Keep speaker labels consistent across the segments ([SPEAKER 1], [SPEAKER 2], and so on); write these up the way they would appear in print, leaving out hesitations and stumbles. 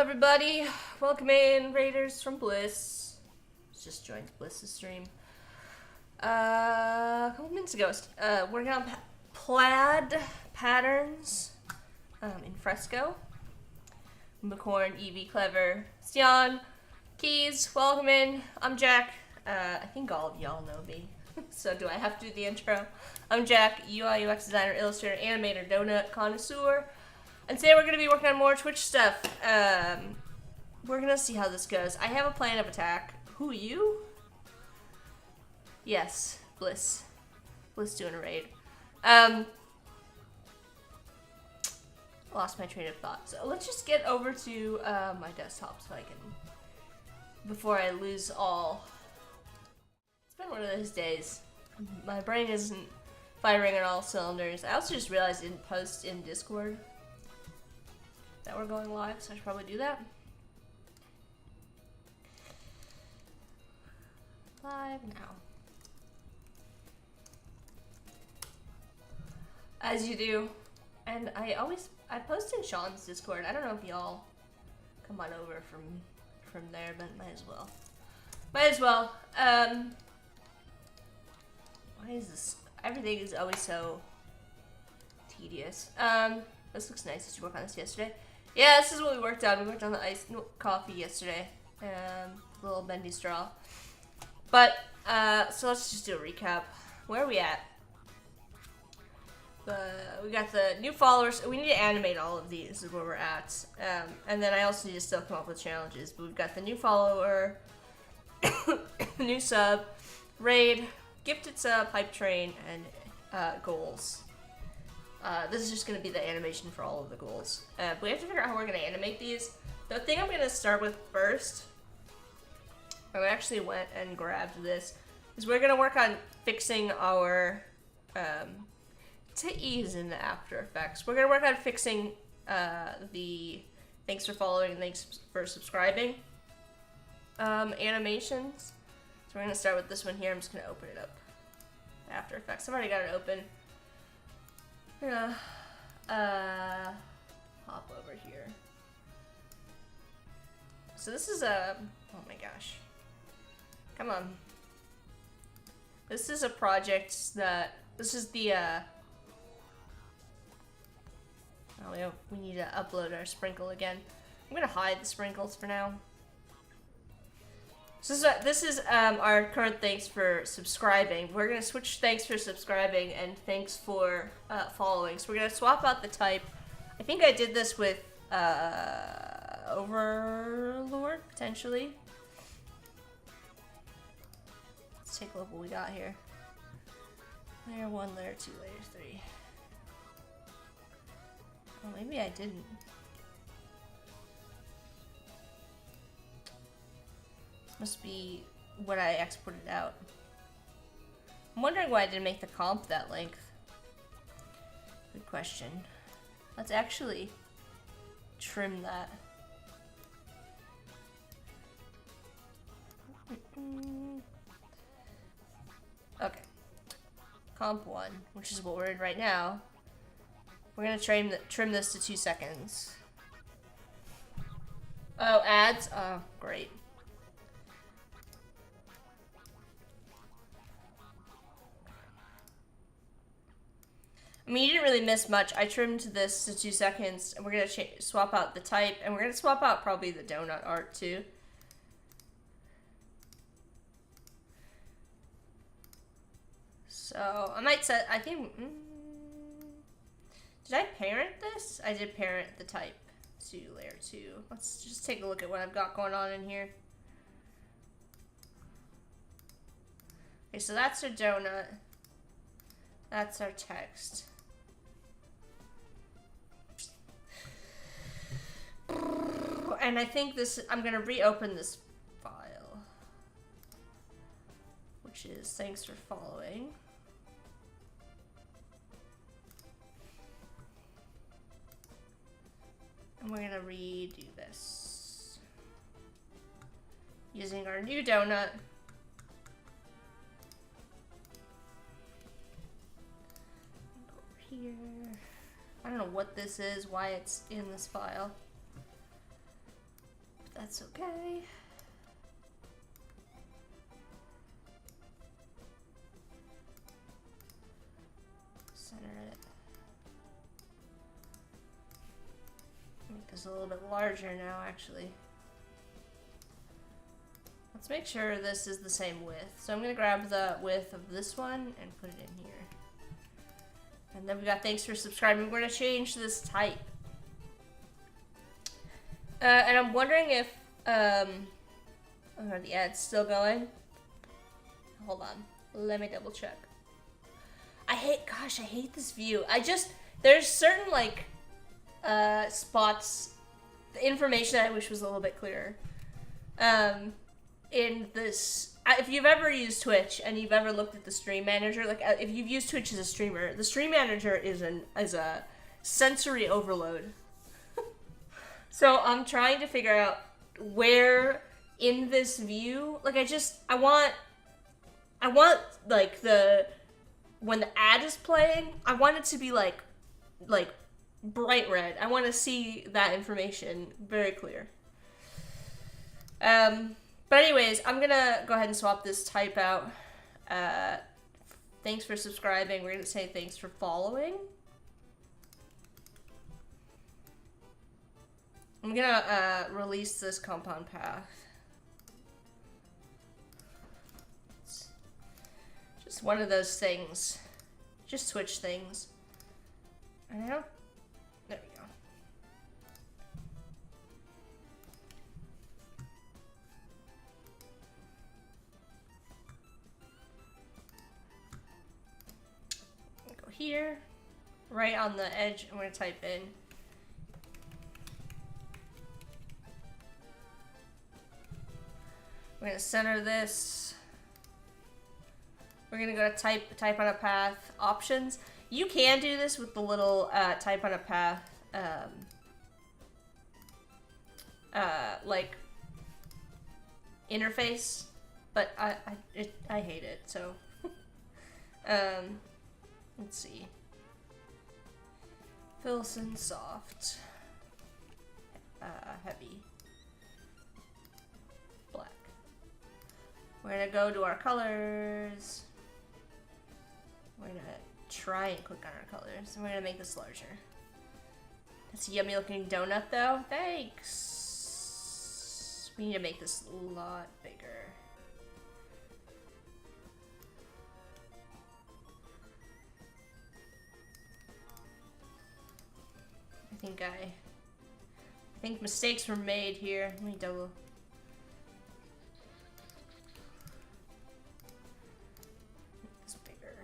[SPEAKER 1] Everybody, welcome in, Raiders from Bliss. Just joined Bliss's stream a couple minutes ago. Working on plaid patterns in fresco. McCorn, Evie, Clever, Stian, Keys, welcome in. I'm Jack. I think all of y'all know me. So do I have to do the intro? I'm Jack, UI UX designer, illustrator, animator, donut connoisseur. And today we're going to be working on more Twitch stuff. We're going to see how this goes. I have a plan of attack. Who, you? Yes, Bliss. Bliss doing a raid. Lost my train of thought. So let's just get over to my desktop so I can... before I lose all. It's been one of those days. My brain isn't firing on all cylinders. I also just realized I didn't post in Discord that we're going live, so I should probably do that. Live now. As you do. And I post in Sean's Discord. I don't know if y'all come on over from there, but might as well. Might as well. Why is this? Everything is always so tedious. This looks nice. Did you work on this yesterday? Yeah, this is what we worked on. We worked on the iced coffee yesterday. The little bendy straw. But, so let's just do a recap. Where are we at? We got the new followers. We need to animate all of these is where we're at. And then I also need to still come up with challenges. But we've got the new follower, new sub, raid, gifted sub, hype train, and goals. This is just going to be the animation for all of the goals. But we have to figure out how we're going to animate these. The thing I'm going to start with first, I actually went and grabbed this, is we're going to work on fixing our, to ease into After Effects. We're going to work on fixing the thanks for following and thanks for subscribing animations. So we're going to start with this one here. I'm just going to open it up. After Effects. I've already got it open. I'm gonna hop over here. So this is a, oh my gosh. Come on. This is a project that, this is the, oh, we need to upload our sprinkle again. I'm gonna hide the sprinkles for now. So this is our current thanks for subscribing. We're gonna switch thanks for subscribing and thanks for following. So we're gonna swap out the type. I think I did this with Overlord potentially. Let's take a look what we got here. Layer 1, layer 2, layer 3. Oh, maybe I didn't. Must be what I exported out. I'm wondering why I didn't make the comp that length. Good question. Let's actually trim that. Okay. Comp 1, which is what we're in right now. We're gonna trim this to 2 seconds. Oh, ads? Oh, great. I mean, you didn't really miss much. I trimmed this to 2 seconds, and we're gonna swap out the type, and we're gonna swap out probably the donut art too. So I might set. I think. Did I parent this? I did parent the type to layer 2. Let's just take a look at what I've got going on in here. Okay, so that's our donut. That's our text. And I think this, I'm gonna reopen this file, which is thanks for following. And we're gonna redo this using our new donut. Over here. I don't know what this is, why it's in this file. But that's okay. Center it. Make this a little bit larger now, actually. Let's make sure this is the same width. So I'm gonna grab the width of this one and put it in here. And then we got thanks for subscribing. We're gonna change this type. And I'm wondering if, are the ads still going? Hold on, let me double check. I hate this view. There's certain like, spots, the information I wish was a little bit clearer. In this, if you've ever used Twitch and you've ever looked at the stream manager, like if you've used Twitch as a streamer, the stream manager is a sensory overload. So I'm trying to figure out where in this view, like I want like when the ad is playing, I want it to be like bright red. I want to see that information very clear. But anyways, I'm gonna go ahead and swap this type out. Thanks for subscribing. We're gonna say thanks for following. I'm gonna release this compound path. It's just one of those things. Just Twitch things. I don't. There we go. Go here, right on the edge. I'm gonna type in. We're gonna center this. We're gonna go to type on a path options. You can do this with the little type on a path like interface, but I hate it. So let's see. Filson soft, heavy, black. We're gonna go to our colors. We're gonna try and click on our colors, and we're gonna make this larger. That's a yummy looking donut though. Thanks. We need to make this a lot bigger. I think mistakes were made here. Let me double. Make this bigger.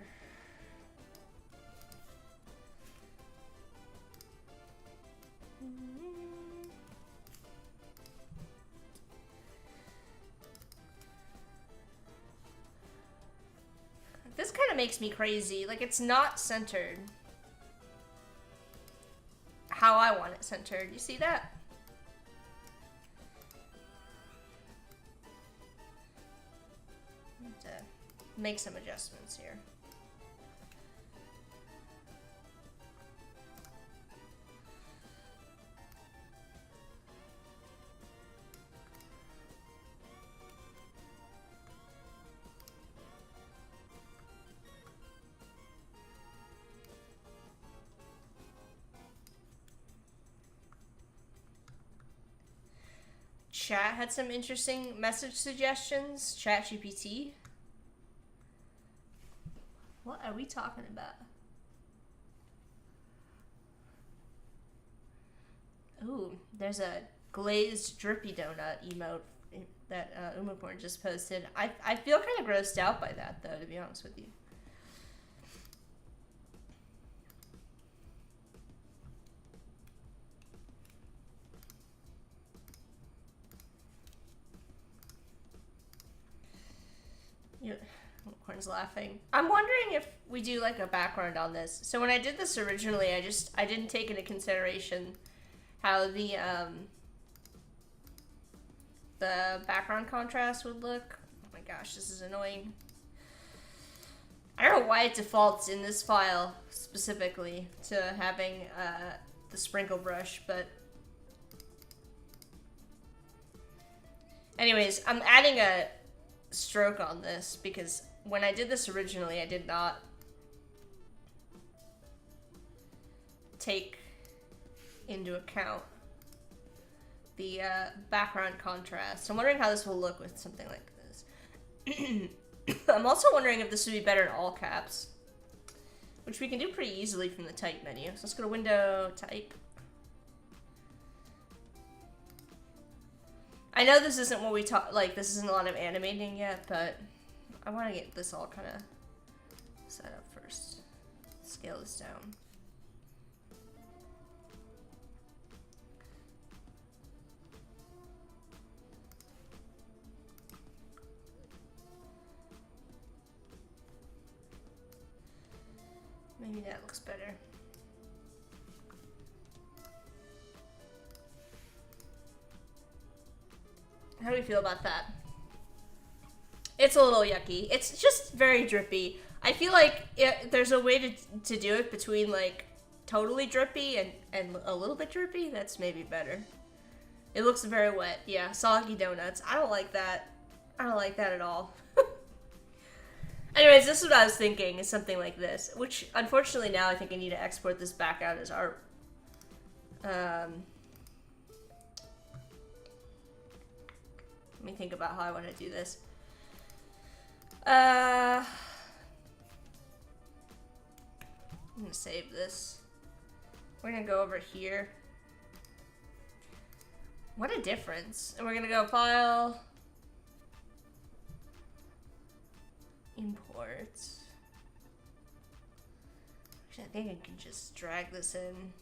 [SPEAKER 1] This kind of makes me crazy. Like, it's not centered how I want it centered. You see that? Need to make some adjustments here. Chat had some interesting message suggestions. ChatGPT. What are we talking about? Ooh, there's a glazed drippy donut emote that Umacorn just posted. I feel kind of grossed out by that, though, to be honest with you. Corn's laughing. I'm wondering if we do like a background on this. So when I did this originally, I didn't take into consideration how the background contrast would look. Oh my gosh, this is annoying. I don't know why it defaults in this file specifically to having the sprinkle brush, but anyways, I'm adding a stroke on this because when I did this originally, I did not take into account the background contrast. I'm wondering how this will look with something like this. I'm also wondering if this would be better in all caps, which we can do pretty easily from the type menu. So let's go to Window, Type. I know this isn't what we talk, like this isn't a lot of animating yet, but I want to get this all kind of set up first. Scale this down. Maybe that looks better. How do we feel about that? It's a little yucky. It's just very drippy. I feel like there's a way to do it between like totally drippy and a little bit drippy. That's maybe better. It looks very wet. Yeah, soggy donuts. I don't like that. I don't like that at all. Anyways, this is what I was thinking, is something like this. Which, unfortunately, now I think I need to export this back out as art. Let me think about how I want to do this. I'm gonna save this. We're gonna go over here. What a difference. And we're gonna go File, Import. Actually, I think I can just drag this in.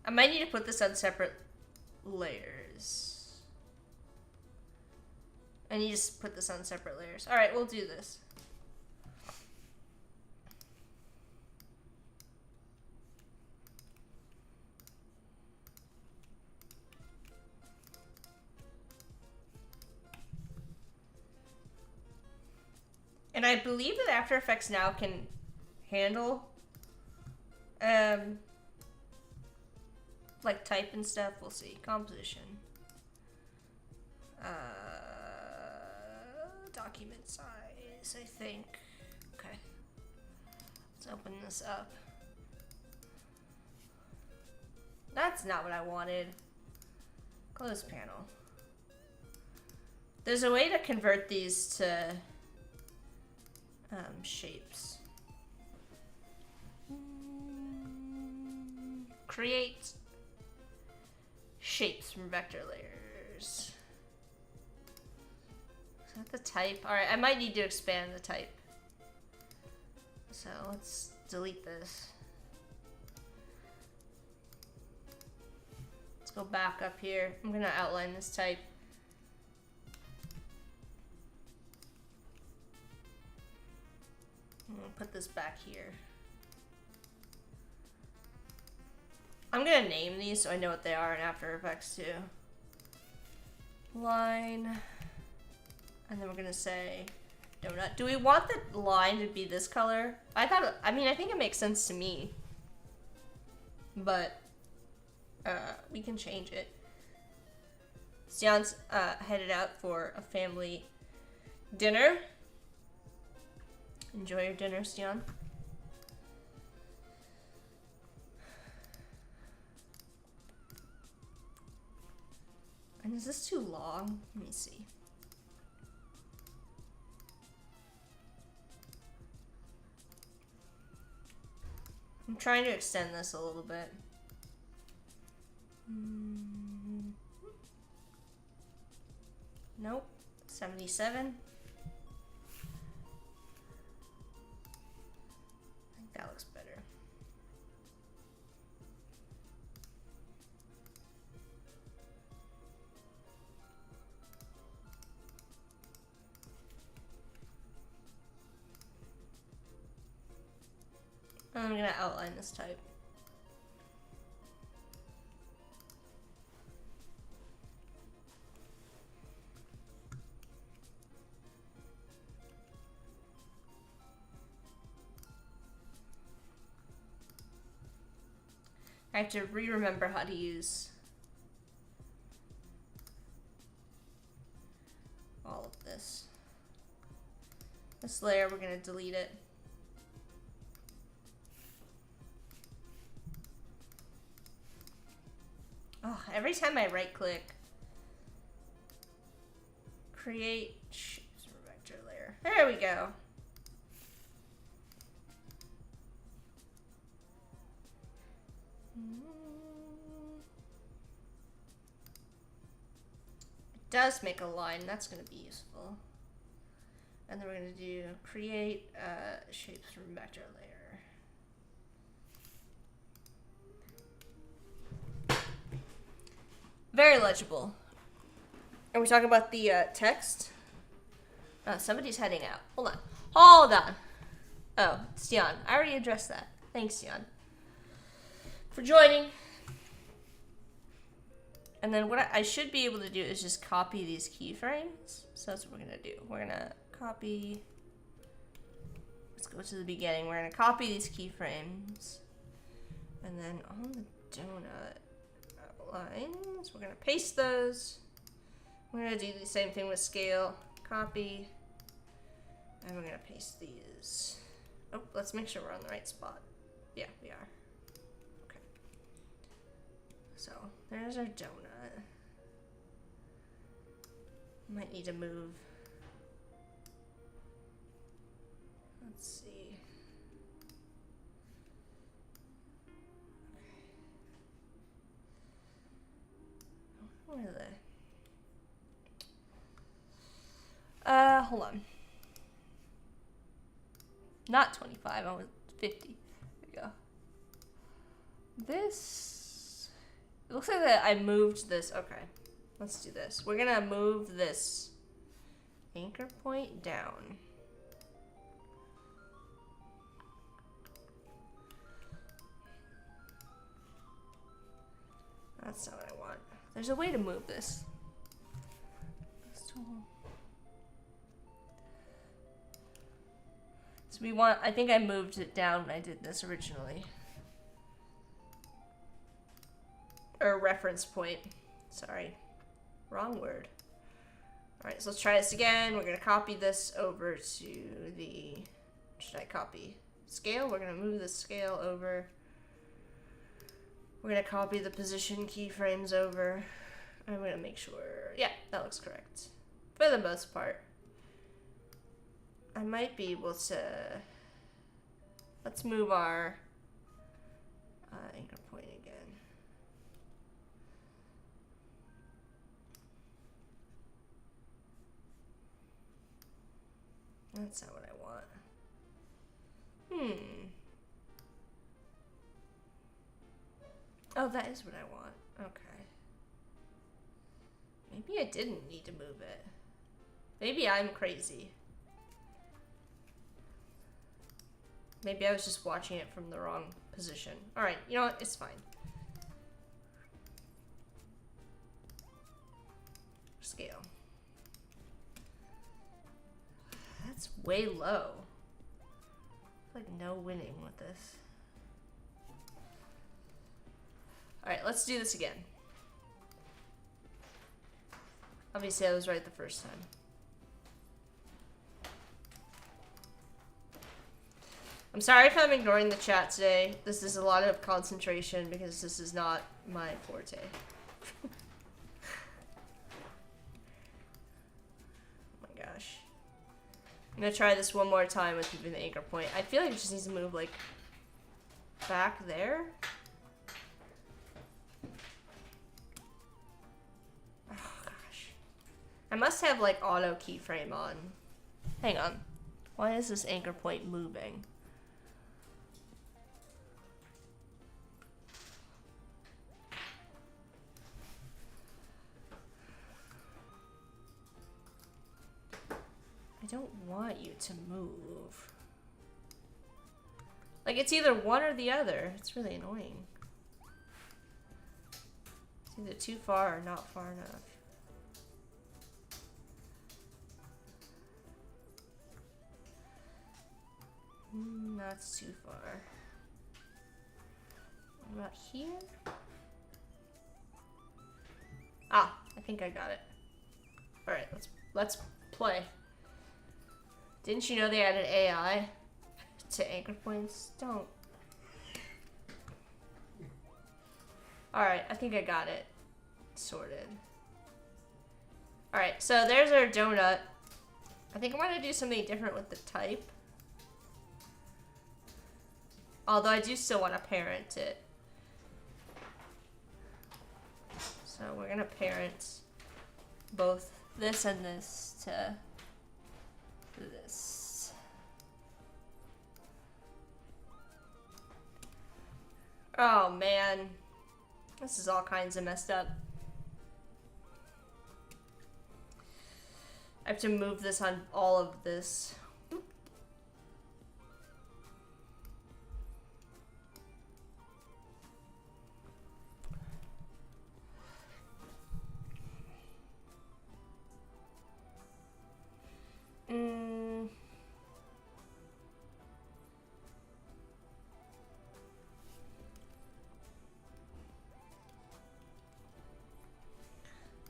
[SPEAKER 1] I might need to put this on separate layers. I need to put this on separate layers. All right, we'll do this. And I believe that After Effects now can handle like type and stuff. We'll see. Composition. Document size, I think. Okay. Let's open this up. That's not what I wanted. Close panel. There's a way to convert these to shapes. Create shapes from vector layers. Is that the type? Alright, I might need to expand the type. So let's delete this. Let's go back up here. I'm gonna outline this type. I'm gonna put this back here. I'm gonna name these so I know what they are in After Effects too. Line. And then we're gonna say donut. Do we want the line to be this color? I think it makes sense to me. But we can change it. Stian's headed out for a family dinner. Enjoy your dinner, Stian. And is this too long? Let me see. I'm trying to extend this a little bit. Nope. 77. I think that looks better. And I'm gonna outline this type. I have to re-remember how to use all of this. This layer, we're gonna delete it. Oh, every time I right click, create shapes from vector layer. There we go. It does make a line, that's going to be useful. And then we're going to do create shapes from vector layer. Very legible. Are we talking about the text? Oh, somebody's heading out. Hold on. Hold on. Oh, Stian. I already addressed that. Thanks, Stian, for joining. And then what I should be able to do is just copy these keyframes. So that's what we're going to do. We're going to copy. Let's go to the beginning. We're going to copy these keyframes. And then on the donut lines, we're going to paste those. We're going to do the same thing with scale. Copy. And we're going to paste these. Oh, let's make sure we're on the right spot. Yeah, we are. Okay. So there's our donut. Might need to move. Let's see. Okay. Where are they? Hold on. Not 25, I was 50. There we go. This, it looks like that I moved this. Okay, let's do this. We're gonna move this anchor point down. That's not what I want. There's a way to move this. So we want, I think I moved it down when I did this originally. Or reference point. Sorry. Wrong word. Alright, so let's try this again. We're going to copy this over to the, should I copy? Scale? We're going to move the scale over. We're gonna copy the position keyframes over. I'm gonna make sure. Yeah, that looks correct. For the most part. I might be able to... Let's move our anchor point again. That's not what I want. Oh, that is what I want. Okay. Maybe I didn't need to move it. Maybe I'm crazy. Maybe I was just watching it from the wrong position. Alright, you know what? It's fine. Scale. That's way low. Like no winning with this. Alright, let's do this again. Obviously I was right the first time. I'm sorry if I'm ignoring the chat today. This is a lot of concentration because this is not my forte. Oh my gosh. I'm gonna try this one more time with moving the anchor point. I feel like it just needs to move like back there. Oh gosh. I must have like auto keyframe on. Hang on. Why is this anchor point moving? I don't want you to move. Like, it's either one or the other. It's really annoying. It's either too far or not far enough. That's too far. What about here? Ah, I think I got it. Alright, let's play. Didn't you know they added AI to anchor points? Don't. Alright, I think I got it sorted. Alright, so there's our donut. I think I want to do something different with the type. Although I do still want to parent it. So we're going to parent both this and this to this. Oh man, this is all kinds of messed up. I have to move this on all of this.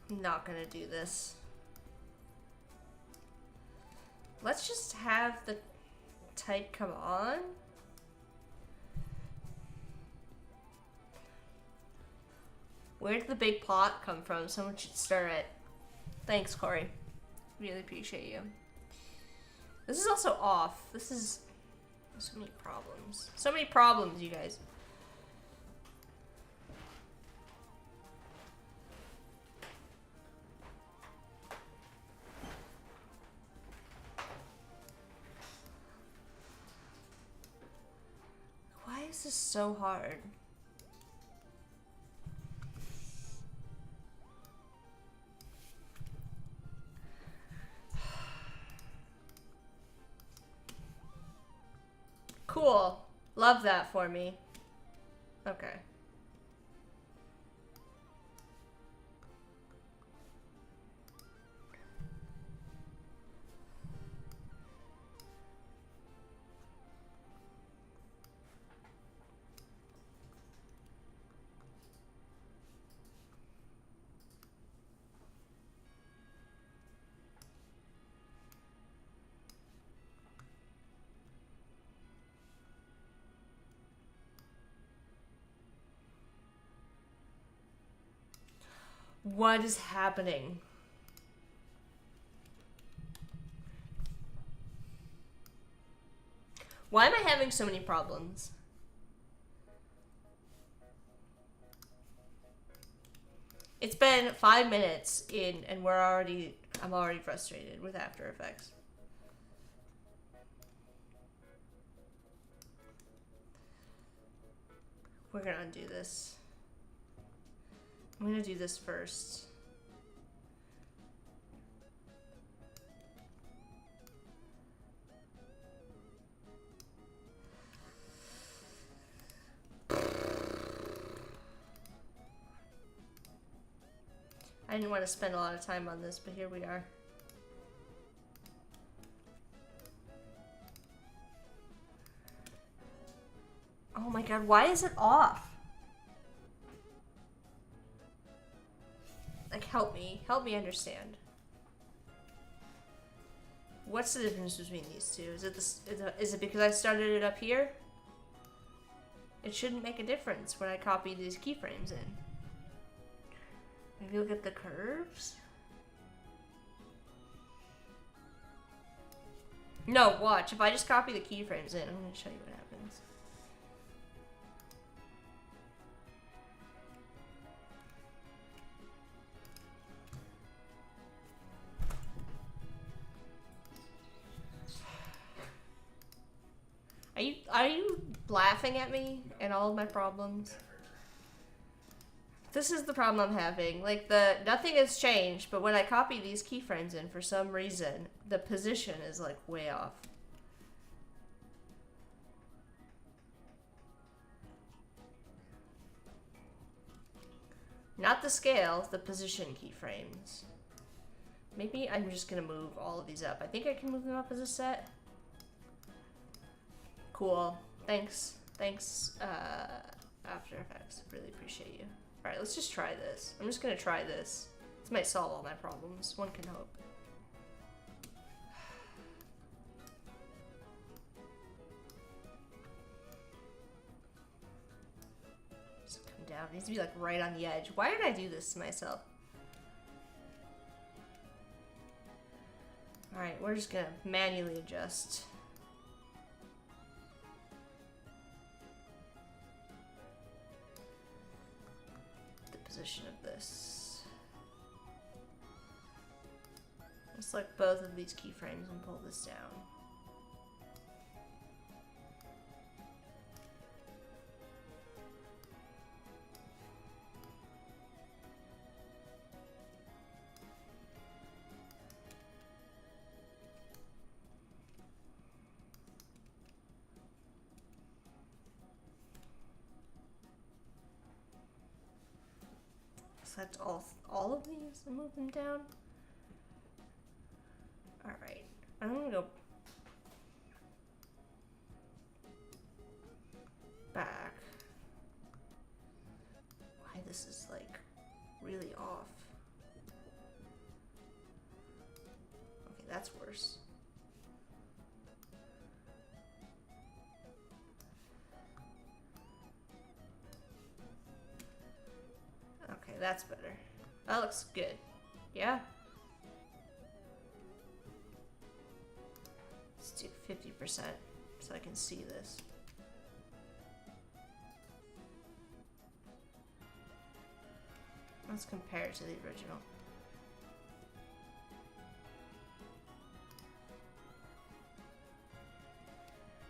[SPEAKER 1] I'm not gonna do this. Let's just have the type come on. Where did the big pot come from? Someone should stir it. Thanks, Corey. Really appreciate you. This is also off. This is so many problems. So many problems, you guys. Why is this so hard? Cool. Love that for me. Okay. What is happening? Why am I having so many problems? It's been 5 minutes in and I'm already frustrated with After Effects. We're gonna undo this. I'm gonna do this first. I didn't want to spend a lot of time on this, but here we are. Oh my god, why is it off? Like, help me understand. What's the difference between these two? Is it because I started it up here? It shouldn't make a difference when I copy these keyframes in. Maybe look at the curves? No, watch. If I just copy the keyframes in, I'm going to show you what happens. Are you laughing at me and all of my problems? This is the problem I'm having. Like, nothing has changed, but when I copy these keyframes in, for some reason, the position is, like, way off. Not the scale, the position keyframes. Maybe I'm just gonna move all of these up. I think I can move them up as a set. Cool. Thanks. Thanks, After Effects. Really appreciate you. Alright, let's just try this. I'm just gonna try this. This might solve all my problems. One can hope. Just come down. It needs to be like right on the edge. Why did I do this to myself? Alright, we're just gonna manually adjust. Position of this. Let's select both of these keyframes and pull this down. Select all of these and move them down. Alright, I'm gonna go back. Why this is like really off. Okay, that's worse. Okay, that's better. That looks good. Yeah? Let's do 50% so I can see this. Let's compare it to the original.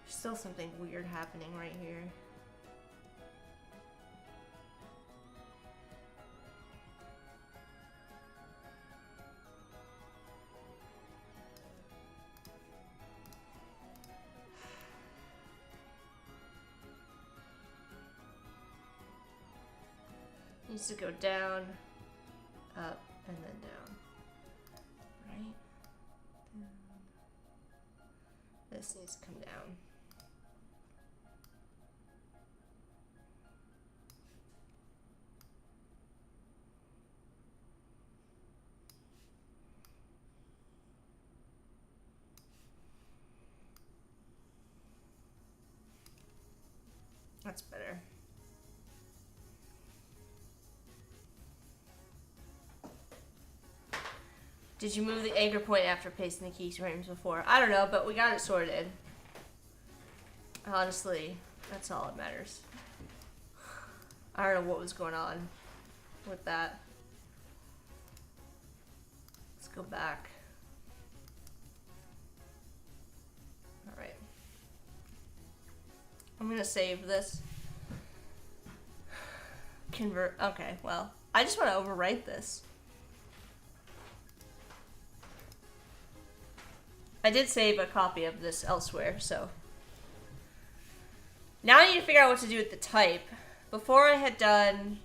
[SPEAKER 1] There's still something weird happening right here. Needs to go down, up, and then down. Right? Down. This needs to come down. That's better. Did you move the anchor point after pasting the keyframes before? I don't know, but we got it sorted. Honestly, that's all that matters. I don't know what was going on with that. Let's go back. Alright. I'm gonna save this. Convert. Okay, well, I just want to overwrite this. I did save a copy of this elsewhere, so. Now I need to figure out what to do with the type. Before I had done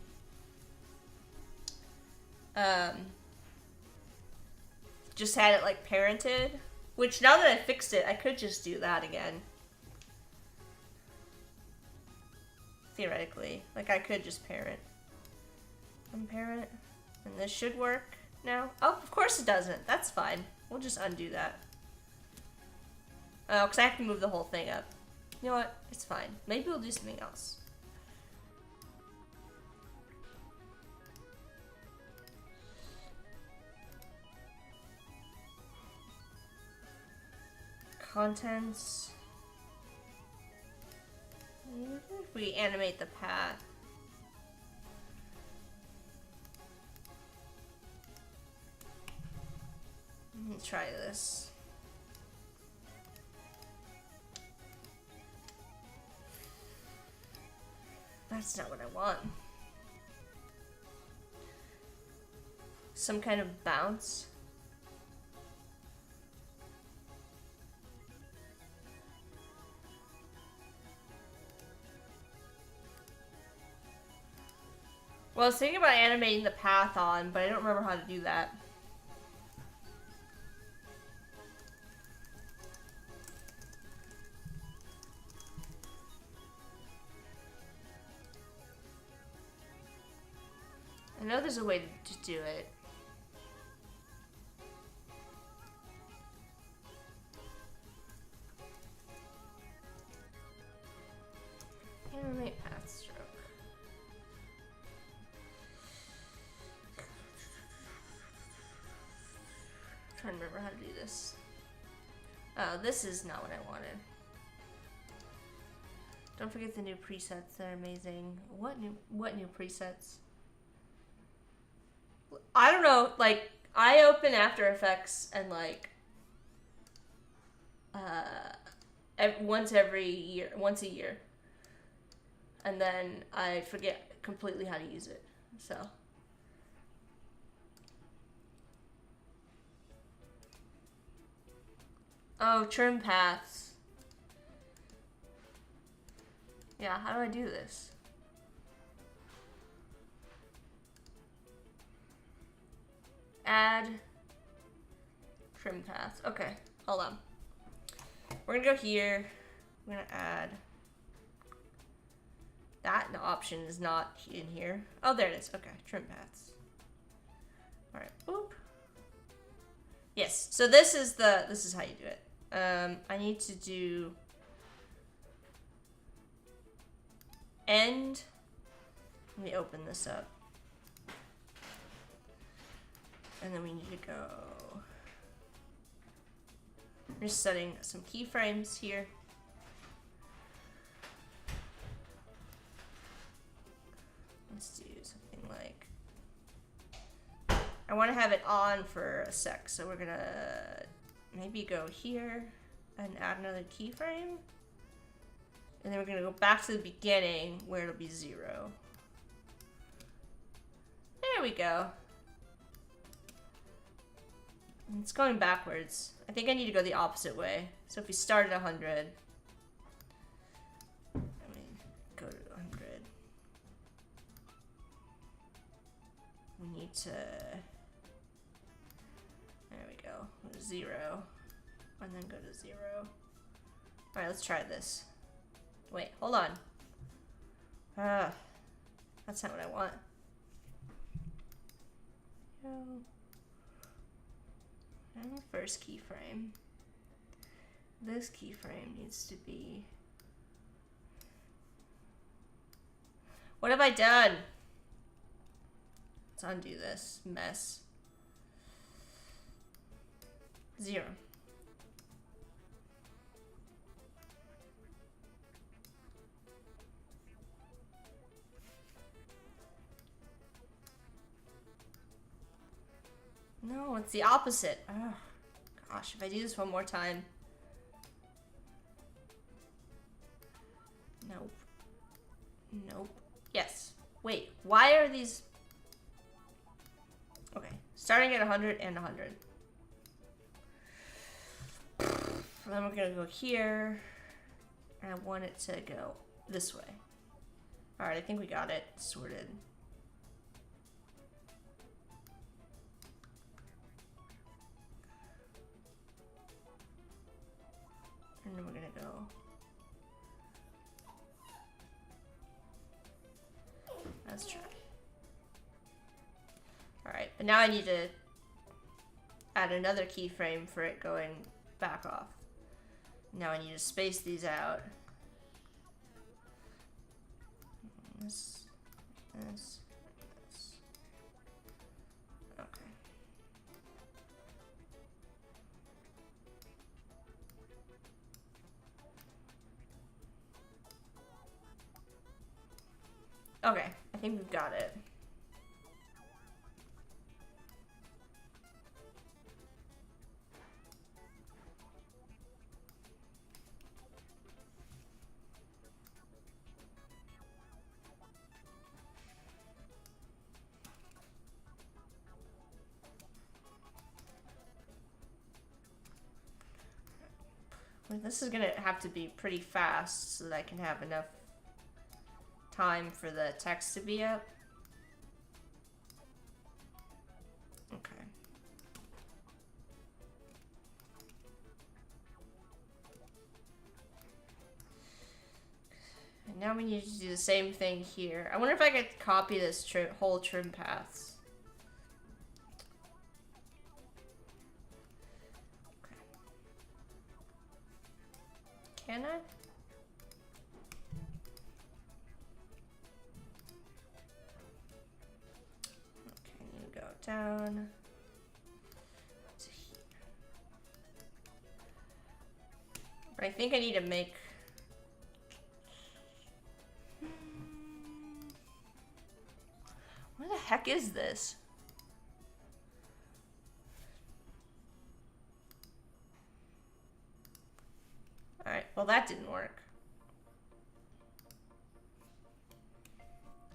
[SPEAKER 1] just had it like parented, which now that I fixed it, I could just do that again. Theoretically, like I could just parent. Unparent, and this should work now. Oh, of course it doesn't. That's fine. We'll just undo that. Oh, because I have to move the whole thing up. You know what? It's fine. Maybe we'll do something else. Contents. If we animate the path. Let me try this. That's not what I want. Some kind of bounce. Well, I was thinking about animating the path on, but I don't remember how to do that. I know there's a way to do it. Animate path stroke. I'm trying to remember how to do this. Oh, this is not what I wanted. Don't forget the new presets. They're amazing. What new presets? I don't know, like, I open After Effects and, like, once a year. And then I forget completely how to use it, so. Oh, trim paths. Yeah, how do I do this? Add trim path. Okay, hold on. We're gonna go here. We're gonna add that. The option is not in here. Oh, there it is. Okay, trim paths. All right, boop. Yes. So this is how you do it. I need to do end. Let me open this up. And then we need to go. I'm just setting some keyframes here. Let's do something like. I want to have it on for a sec, so we're gonna maybe go here and add another keyframe. And then we're gonna go back to the beginning where it'll be 0. There we go. It's going backwards. I think I need to go the opposite way. So if we start at 100, I mean, go to 100. We need to, there we go, 0, and then go to 0. All right, let's try this. Wait, hold on. That's not what I want. Go. And the first keyframe. This keyframe needs to be. What have I done? Let's undo this mess. 0. No, it's the opposite. Oh, gosh, if I do this one more time. Nope. Nope. Yes. Wait, why are these... Okay, starting at 100 and 100. Then we're gonna go here. And I want it to go this way. Alright, I think we got it sorted. And then we're gonna go... Let's try. Alright, but now I need to add another keyframe for it going back off. Now I need to space these out. This. Okay. Okay, I think we've got it. Well, this is gonna have to be pretty fast so that I can have enough time for the text to be up. Okay. And now we need to do the same thing here. I wonder if I could copy this whole trim paths. Okay. Can I? Down to here. But I think I need to make... Where the heck is this? Alright, well that didn't work.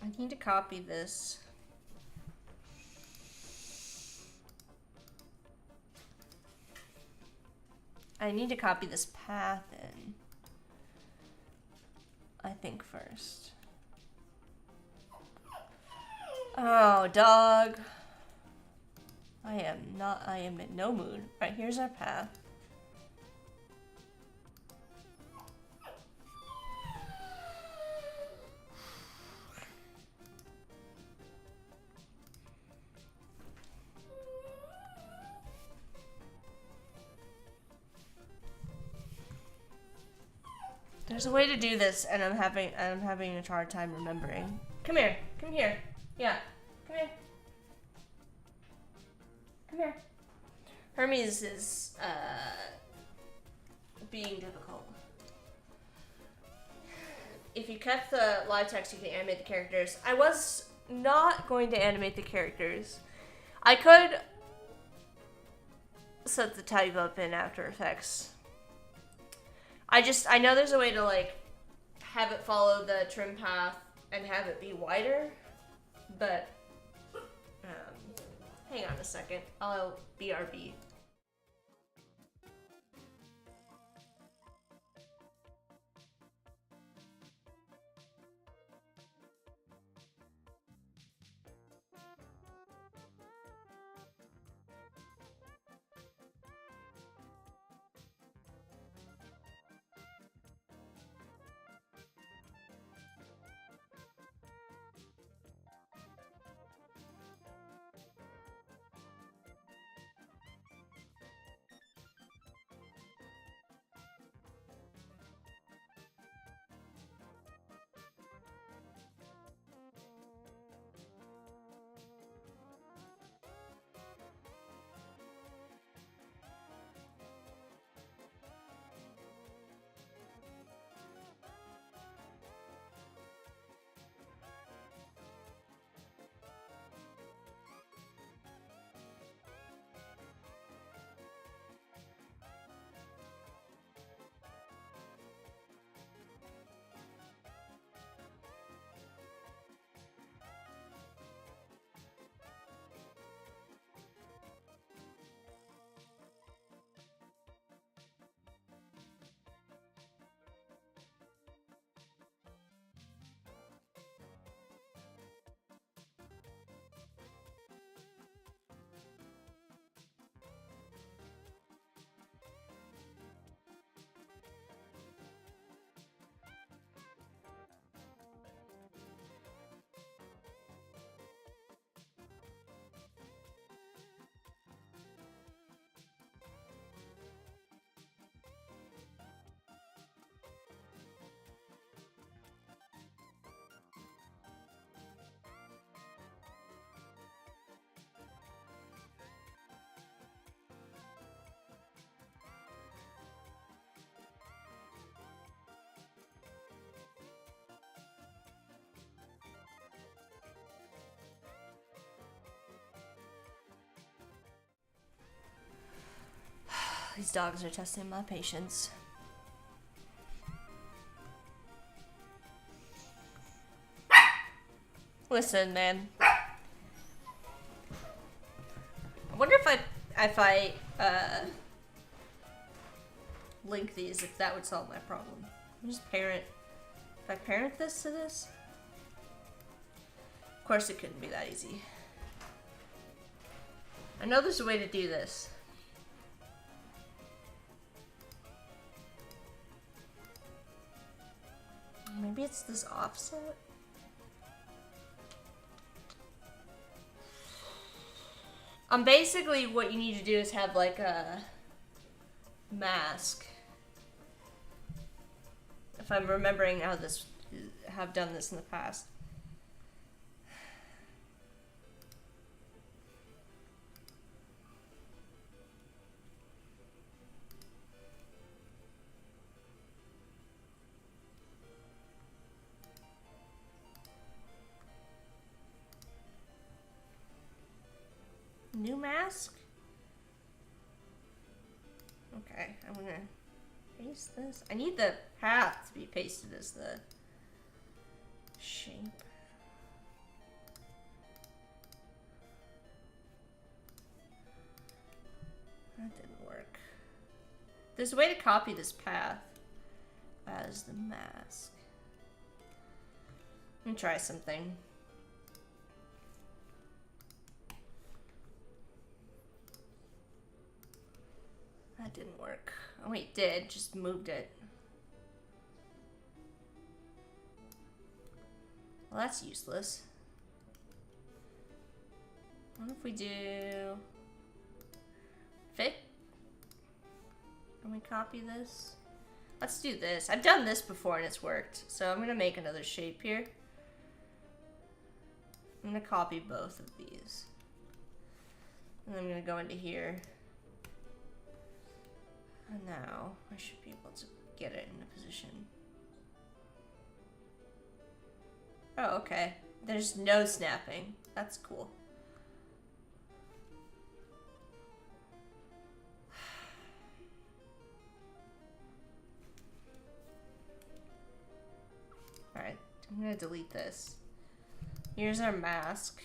[SPEAKER 1] I need to copy this. I need to copy this path in, I think, first. Oh, dog. I am in no mood. Alright, here's our path. There's a way to do this, and I'm having a hard time remembering. Come here. Come here. Yeah. Come here. Come here. Hermes is being difficult. If you kept the live text, you can animate the characters. I was not going to animate the characters. I could set the type up in After Effects. I know there's a way to, like, have it follow the trim path and have it be wider, but, hang on a second. I'll BRB. These dogs are testing my patience. Listen, man. I wonder if I link these, if that would solve my problem. Just parent. If I parent this to this? Of course it couldn't be that easy. I know there's a way to do this. Maybe it's this offset? Basically what you need to do is have like a mask. If I'm remembering how this, have done this in the past. New mask? Okay, I'm gonna paste this. I need the path to be pasted as the shape. That didn't work. There's a way to copy this path as the mask. Let me try something. That didn't work. Oh wait, it did. Just moved it. Well, that's useless. What if we do fit? Can we copy this? Let's do this. I've done this before and it's worked. So I'm gonna make another shape here. I'm gonna copy both of these. And I'm gonna go into here. And now I should be able to get it in a position. Oh, okay. There's no snapping. That's cool. Alright, I'm gonna delete this. Here's our mask.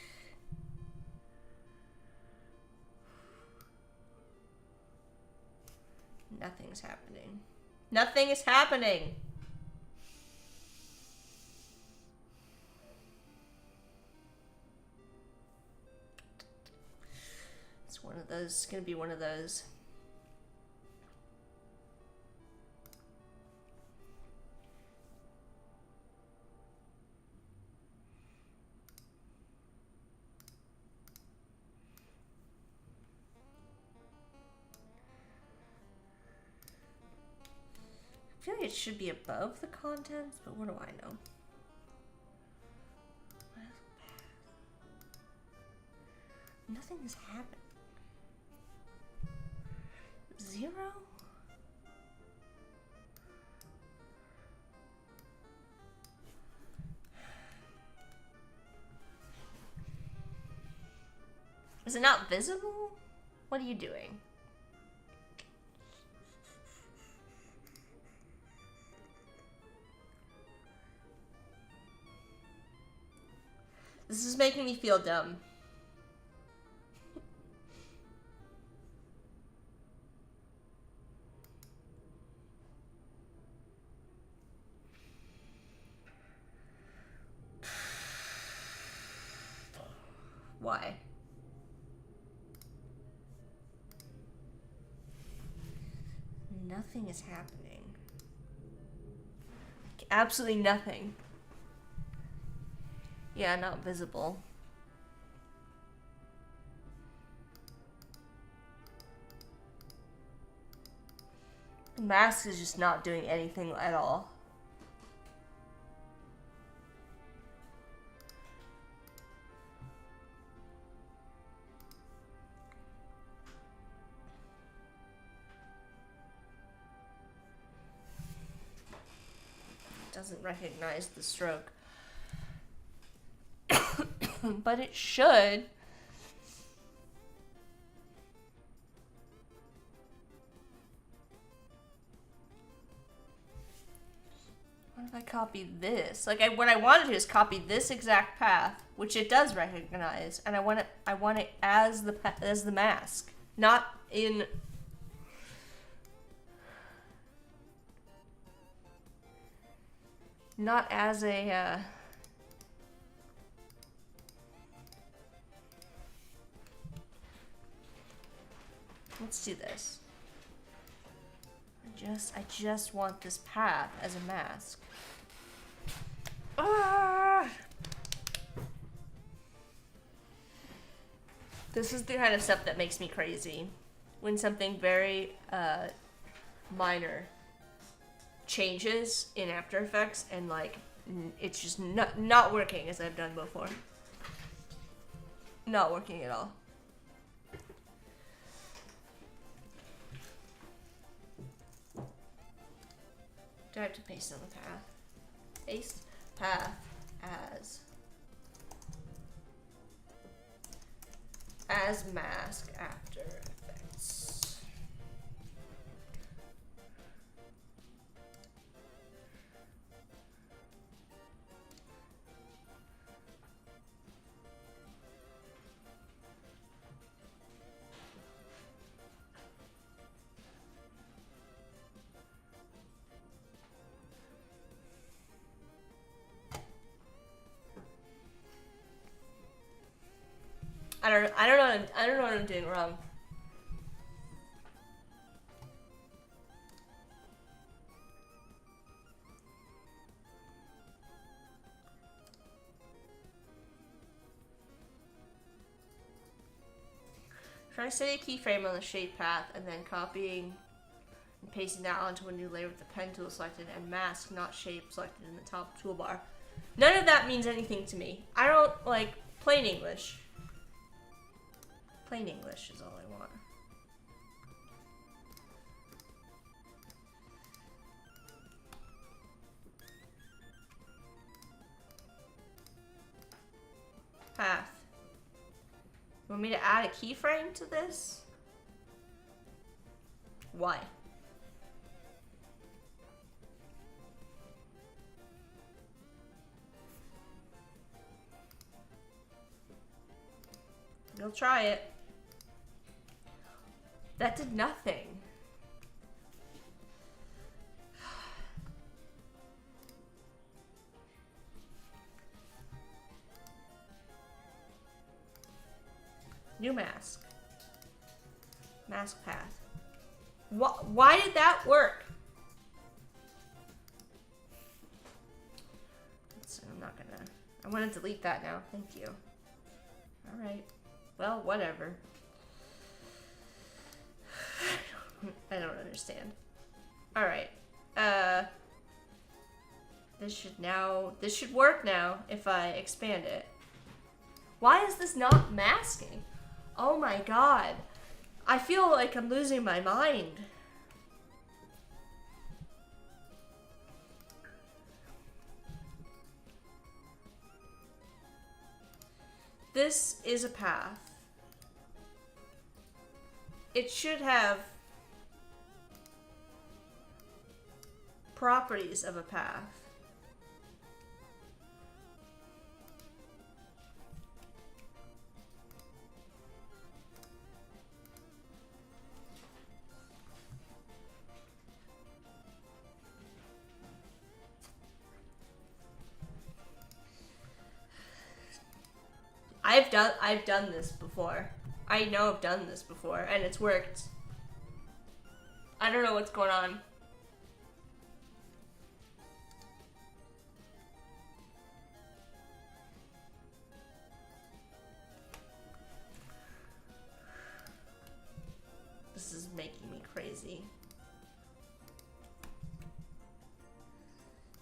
[SPEAKER 1] Nothing's happening. Nothing is happening! It's one of those. It's gonna be one of those. I feel like it should be above the contents, but what do I know? Nothing has happened. 0? Is it not visible? What are you doing? This is making me feel dumb. Why? Nothing is happening. Absolutely nothing. Yeah, not visible. The mask is just not doing anything at all. Doesn't recognize the stroke. But it should. What if I copy this? Like, what I want to do is copy this exact path, which it does recognize, and I want it as the mask, not in. Not as a. Let's do this. I just want this path as a mask. Ah! This is the kind of stuff that makes me crazy. When something very minor changes in After Effects and like it's just not working as I've done before. Not working at all. Do I have to paste on the path? Paste path as mask After Effects. I don't know what I'm doing wrong. Try setting a keyframe on the shape path and then copying and pasting that onto a new layer with the pen tool selected and mask, not shape, selected in the top toolbar. None of that means anything to me. I don't like plain English. Plain English is all I want. Path. You want me to add a keyframe to this? Why? You'll try it. That did nothing. New mask. Mask path. Why did that work? I'm not gonna. I want to delete that now. Thank you. All right. Well, whatever. I don't understand. All right. This should work now if I expand it. Why is this not masking? Oh my god. I feel like I'm losing my mind. This is a path. It should have properties of a path. I've done this before. I know I've done this before and it's worked. I don't know what's going on. This is making me crazy.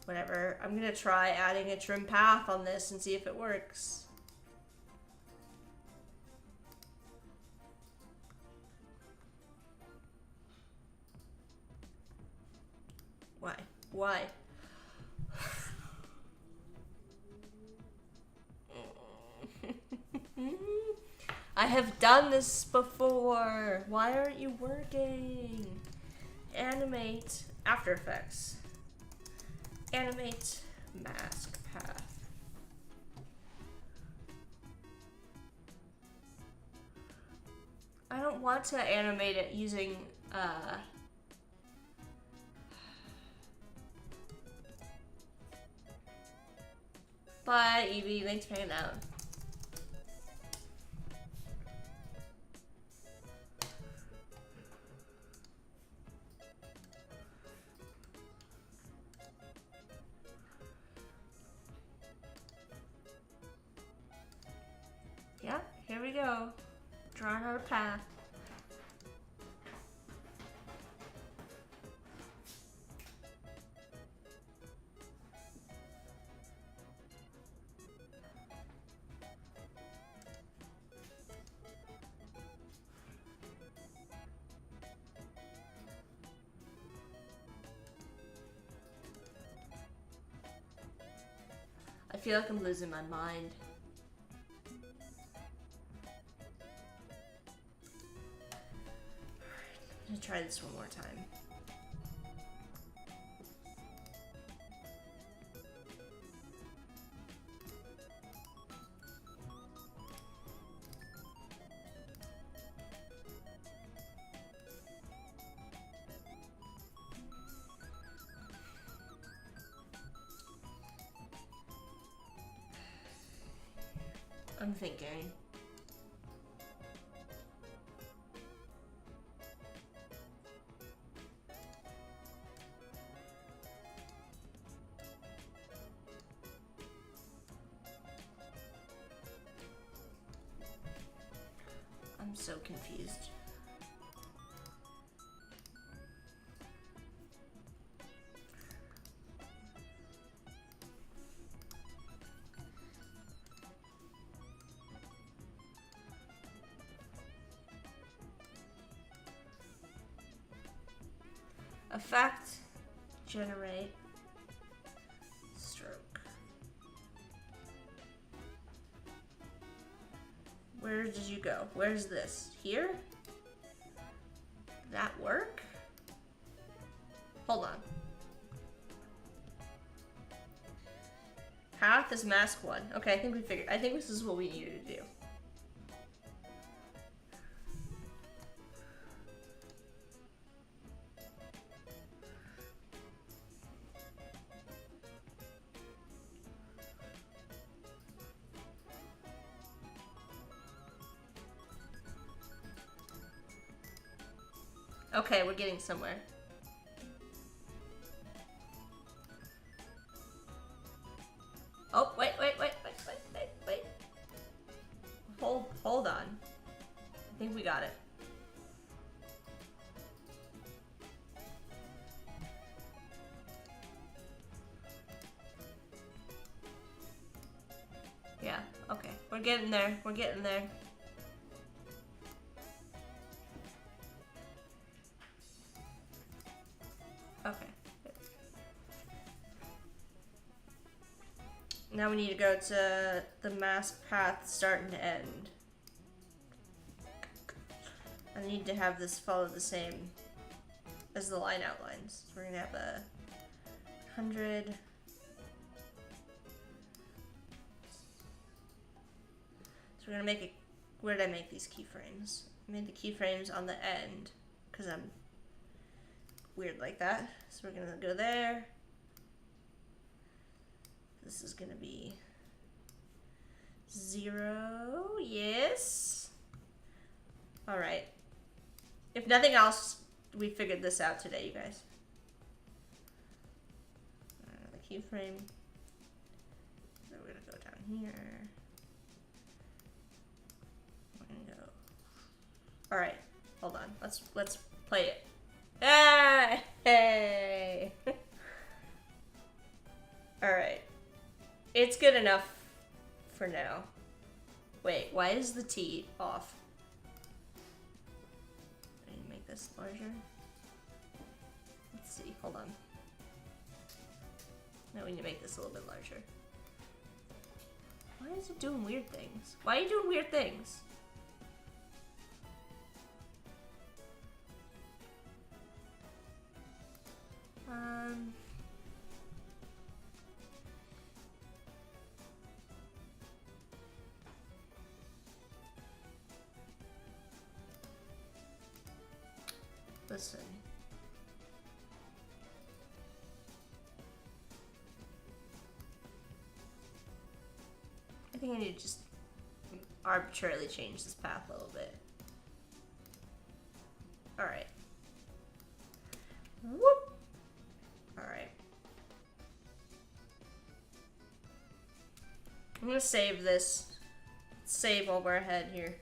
[SPEAKER 1] Whatever. I'm gonna try adding a trim path on this and see if it works. Why? I have done this before. Why aren't you working? Animate. After Effects. animate mask path. I don't want to animate it using Bye, Evie. Thanks for hanging out. Yeah, here we go. Drawing out a path. I feel like I'm losing my mind. I'm gonna try this one more time. I'm thinking. I'm so confused. Effect, generate, stroke. Where did you go? Where's this? Here? That work? Hold on. Path is mask 1. Okay, I think we figured. I think this is what we needed to do. Okay, we're getting somewhere. Oh, wait. Hold on. I think we got it. Yeah, okay. We're getting there. We're getting there. Okay. Now we need to go to the mask path start and end. I need to have this follow the same as the line outlines. So we're gonna have a 100. So we're gonna make it. Where did I make these keyframes? I made the keyframes on the end because I'm weird like that. So we're gonna go there. This is gonna be 0. Yes. All right. If nothing else, we figured this out today, you guys. The keyframe. So we're gonna go down here. We're gonna go. All right. Hold on. Let's play it. Ah, hey. All right. It's good enough for now. Wait, why is the T off? I need to make this larger. Let's see, hold on. Now we need to make this a little bit larger. Why is it doing weird things? Why are you doing weird things? Listen. I think I need to just arbitrarily change this path a little bit. Alright. Whoop! Alright. I'm gonna save this. Save while we're ahead here.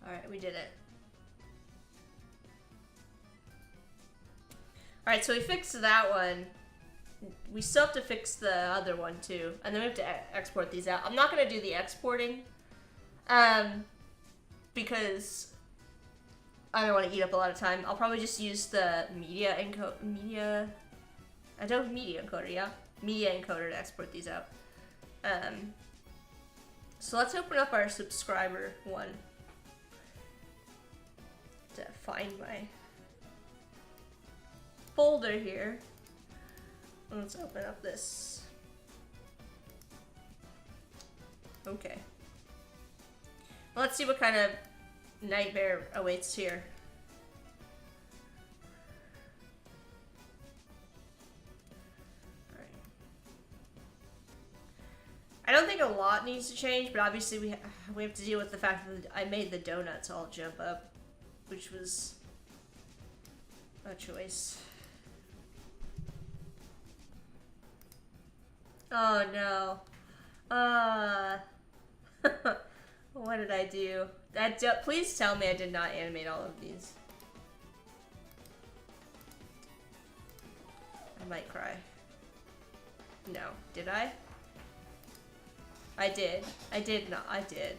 [SPEAKER 1] Alright, we did it. Alright, so we fixed that one. We still have to fix the other one too. And then we have to export these out. I'm not going to do the exporting. Because I don't want to eat up a lot of time. I'll probably just use the media encoder, yeah? Media encoder to export these out. So let's open up our subscriber one. To find my folder here. Let's open up this. Okay. Let's see what kind of nightmare awaits here. Alright. I don't think a lot needs to change, but obviously we have to deal with the fact that I made the donuts all jump up, which was a choice. Oh no. What did I do? Please tell me I did not animate all of these. I might cry. No. Did I? I did. I did not. I did.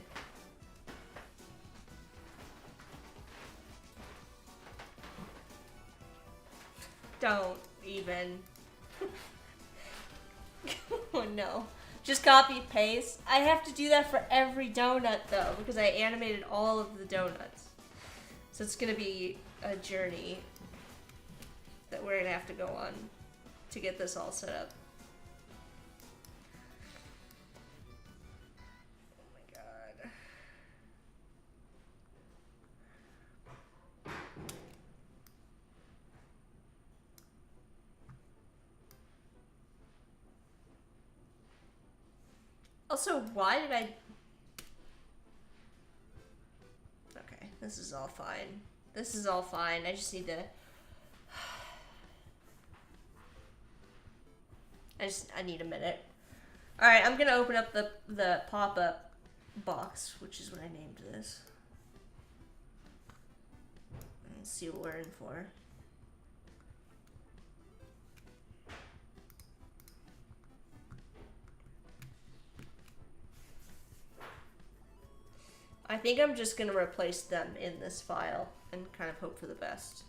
[SPEAKER 1] Don't even. Oh no. Just copy paste. I have to do that for every donut though, because I animated all of the donuts. So it's gonna be a journey that we're gonna have to go on to get this all set up. Oh my god. Also, why did I... Okay, this is all fine. This is all fine. I just need to... I need a minute. Alright, I'm gonna open up the pop-up box, which is what I named this. And see what we're in for. I think I'm just going to replace them in this file and kind of hope for the best.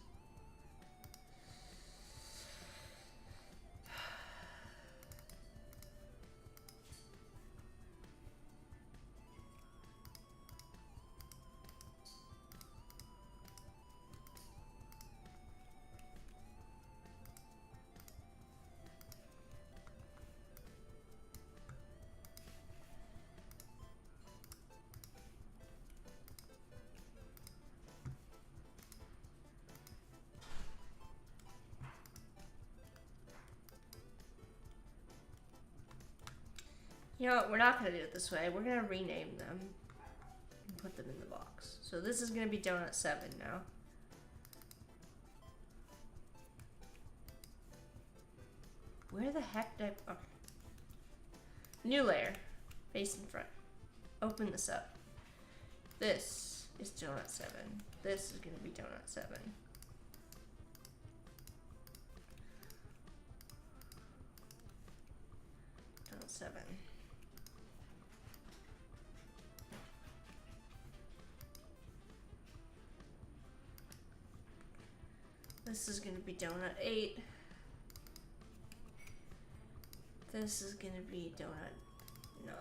[SPEAKER 1] You know what, we're not going to do it this way. We're going to rename them and put them in the box. So this is going to be Donut 7 now. Where the heck did I... Okay. New layer. Face in front. Open this up. This is Donut 7. This is going to be Donut 7. Donut 7. This is going to be Donut 8. This is going to be Donut 9.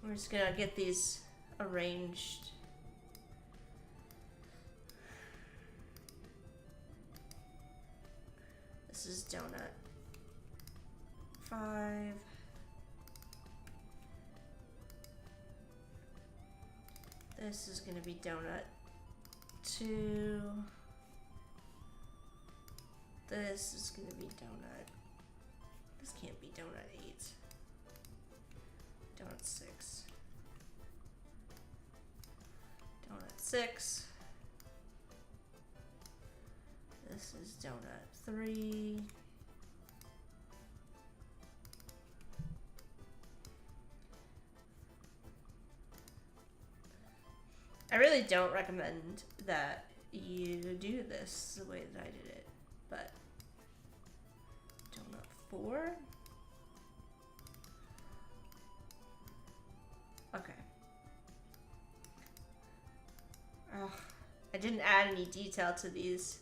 [SPEAKER 1] We're just going to get these arranged. This is Donut 5. This is gonna be donut 2. This is gonna be donut. This can't be donut 8. Donut 6. Donut 6. This is donut 3. I really don't recommend that you do this the way that I did it, but donut 4. Okay. Ugh, I didn't add any detail to these.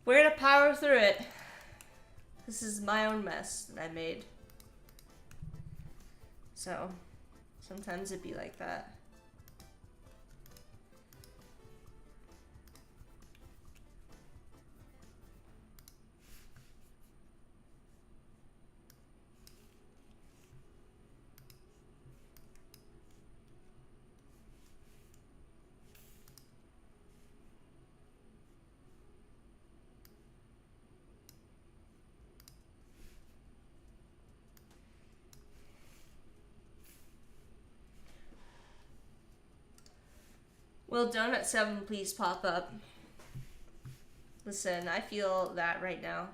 [SPEAKER 1] We're gonna power through it. This is my own mess that I made. So, sometimes it'd be like that. Will donut 7 please pop up? Listen, I feel that right now.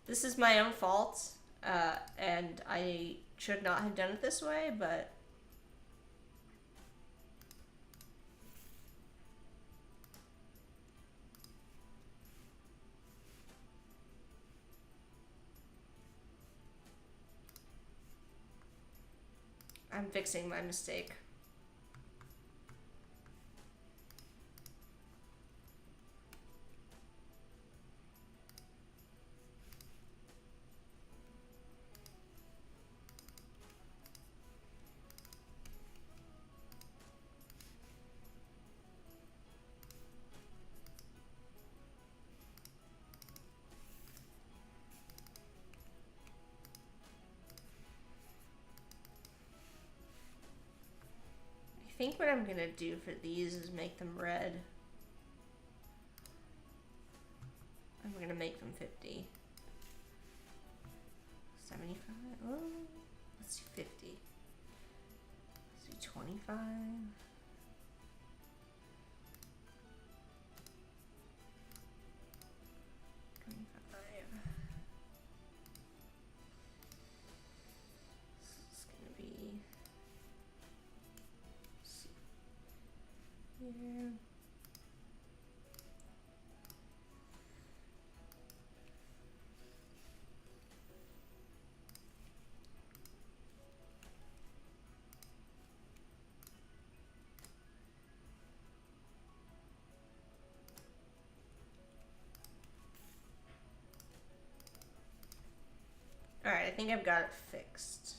[SPEAKER 1] This is my own fault, and I should not have done it this way, but I'm fixing my mistake. I think what I'm gonna do for these is make them red. I'm gonna make them 50. 75? Oh, let's do 50. Let's do 25. 25. This is gonna be here. Alright, I think I've got it fixed.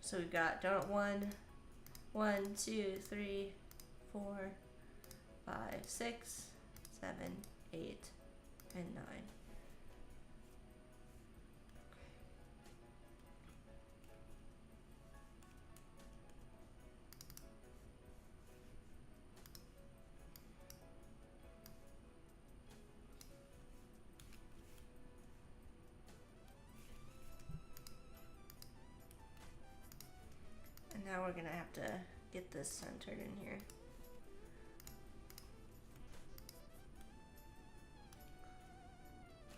[SPEAKER 1] So we've got donut 1, 2, 3, 4, 5, 6, 7, 8, and 9. And now we're gonna have to get this centered in here.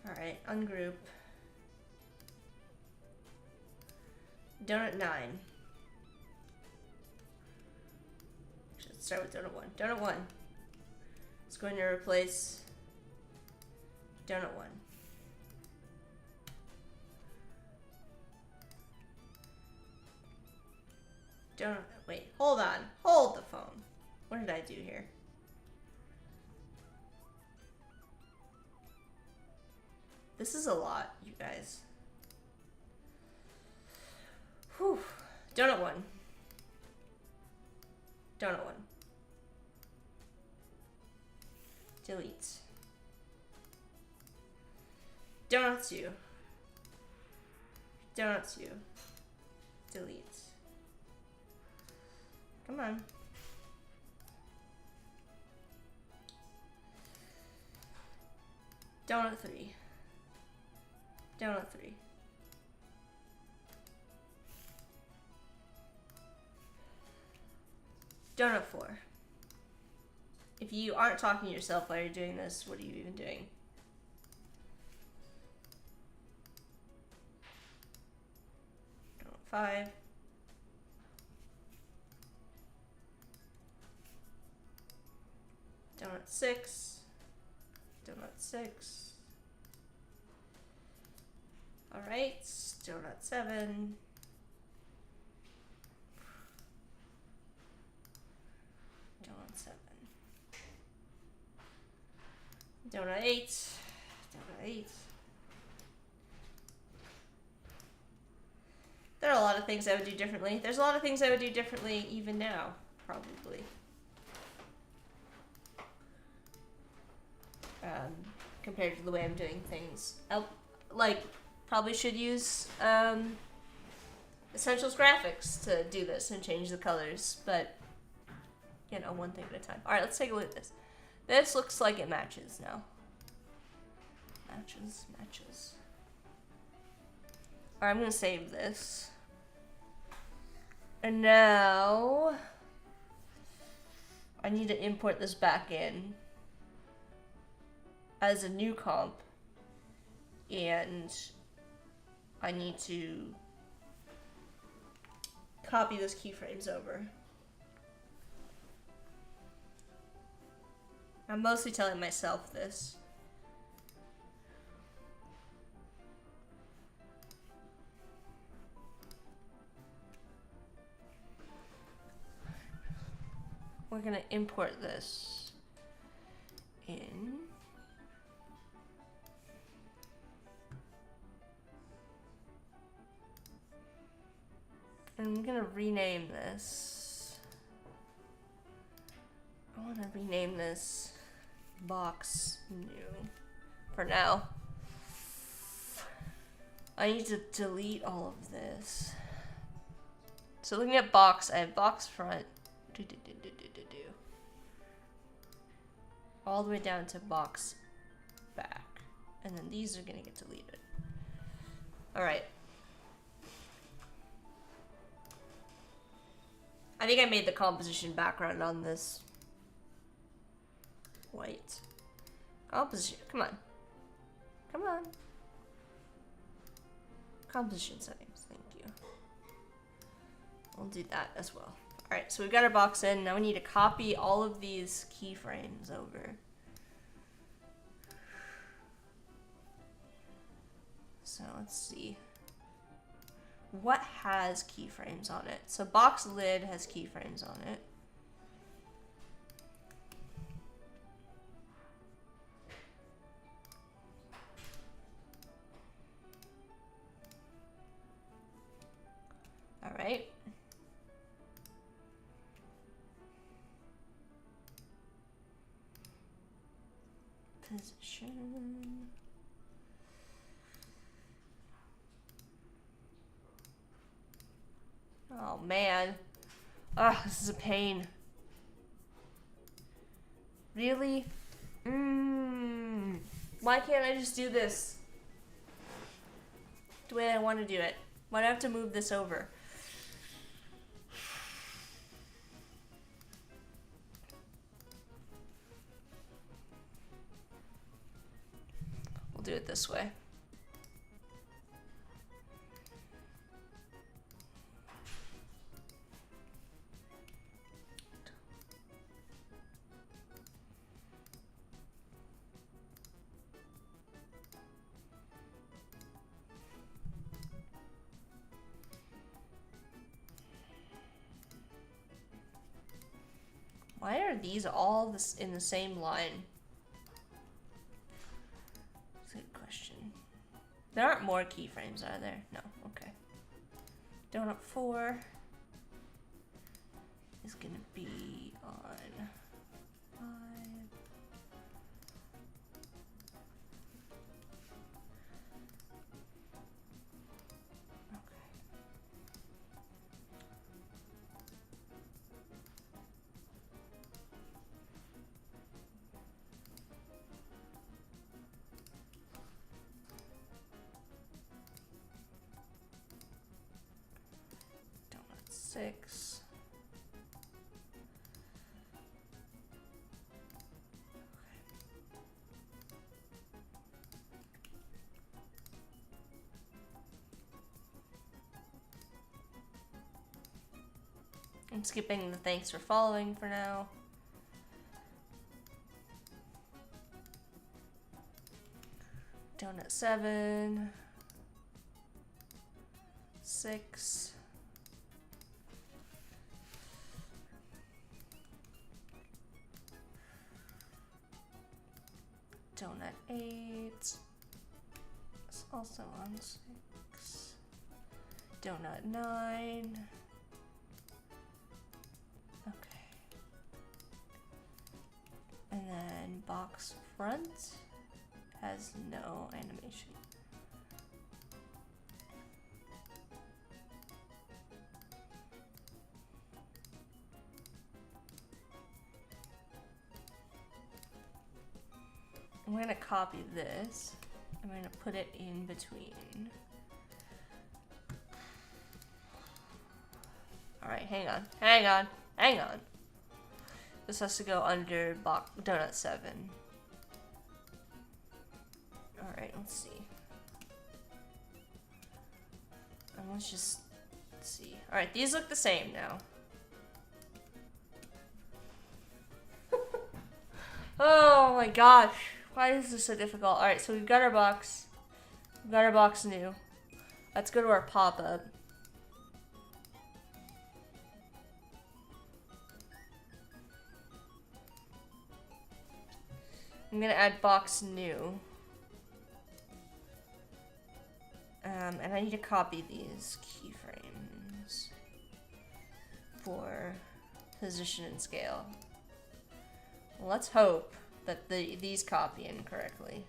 [SPEAKER 1] Alright. Alright, ungroup. Donut 9. Let's start with donut 1. Donut 1. It's going to replace donut 1. Donut, wait, hold on. Hold the phone. What did I do here? This is a lot, you guys. Whew. Donut 1. Donut 1. Delete. Donut 2. Donut 2. Delete. Come on. Donut 3. Donut 3. Donut 4. If you aren't talking to yourself while you're doing this, what are you even doing? Donut 5. Donut 6. Donut 6. Alright, donut 7. Donut 7. Donut 8. Donut 8. There are a lot of things I would do differently. There's a lot of things I would do differently even now, probably. Compared to the way I'm doing things. Probably should use Essentials Graphics to do this and change the colors, but you know, one thing at a time. Alright, let's take a look at this. This looks like it matches now. Matches, matches. Alright, I'm gonna save this. And now I need to import this back in as a new comp, and I need to copy those keyframes over. I'm mostly telling myself this. We're gonna import this in. I'm gonna rename this. I wanna rename this box new for now. I need to delete all of this. So looking at box, I have box front. All the way down to box back. And then these are gonna get deleted. Alright. I think I made the composition background on this white. Composition, come on. Come on. Composition settings, thank you. We'll do that as well. Alright, so we've got our box in. Now we need to copy all of these keyframes over. So let's see. What has keyframes on it? So box lid has keyframes on it. All right. Position. Oh man. Ugh, this is a pain. Really? Why can't I just do this the way I want to do it? Why do I have to move this over? We'll do it this way. are these all in the same line? That's a good question. There aren't more keyframes, are there? No, okay. Donut 4 is gonna be on 5. Okay. Donut 6. I'm skipping the thanks for following for now. Donut 7. 6. Donut 8. It's also on 6. Donut 9. Okay. And then box front has no animation. I'm going to copy this. I'm going to put it in between. Alright, hang on. Hang on. Hang on. This has to go under donut 7. Alright, let's see. And let's just see. Alright, these look the same now. Oh my gosh. Why is this so difficult? Alright, so we've got our box. We've got our box new. Let's go to our pop-up. I'm gonna add box new. And I need to copy these keyframes for position and scale. Let's hope that these copy in correctly.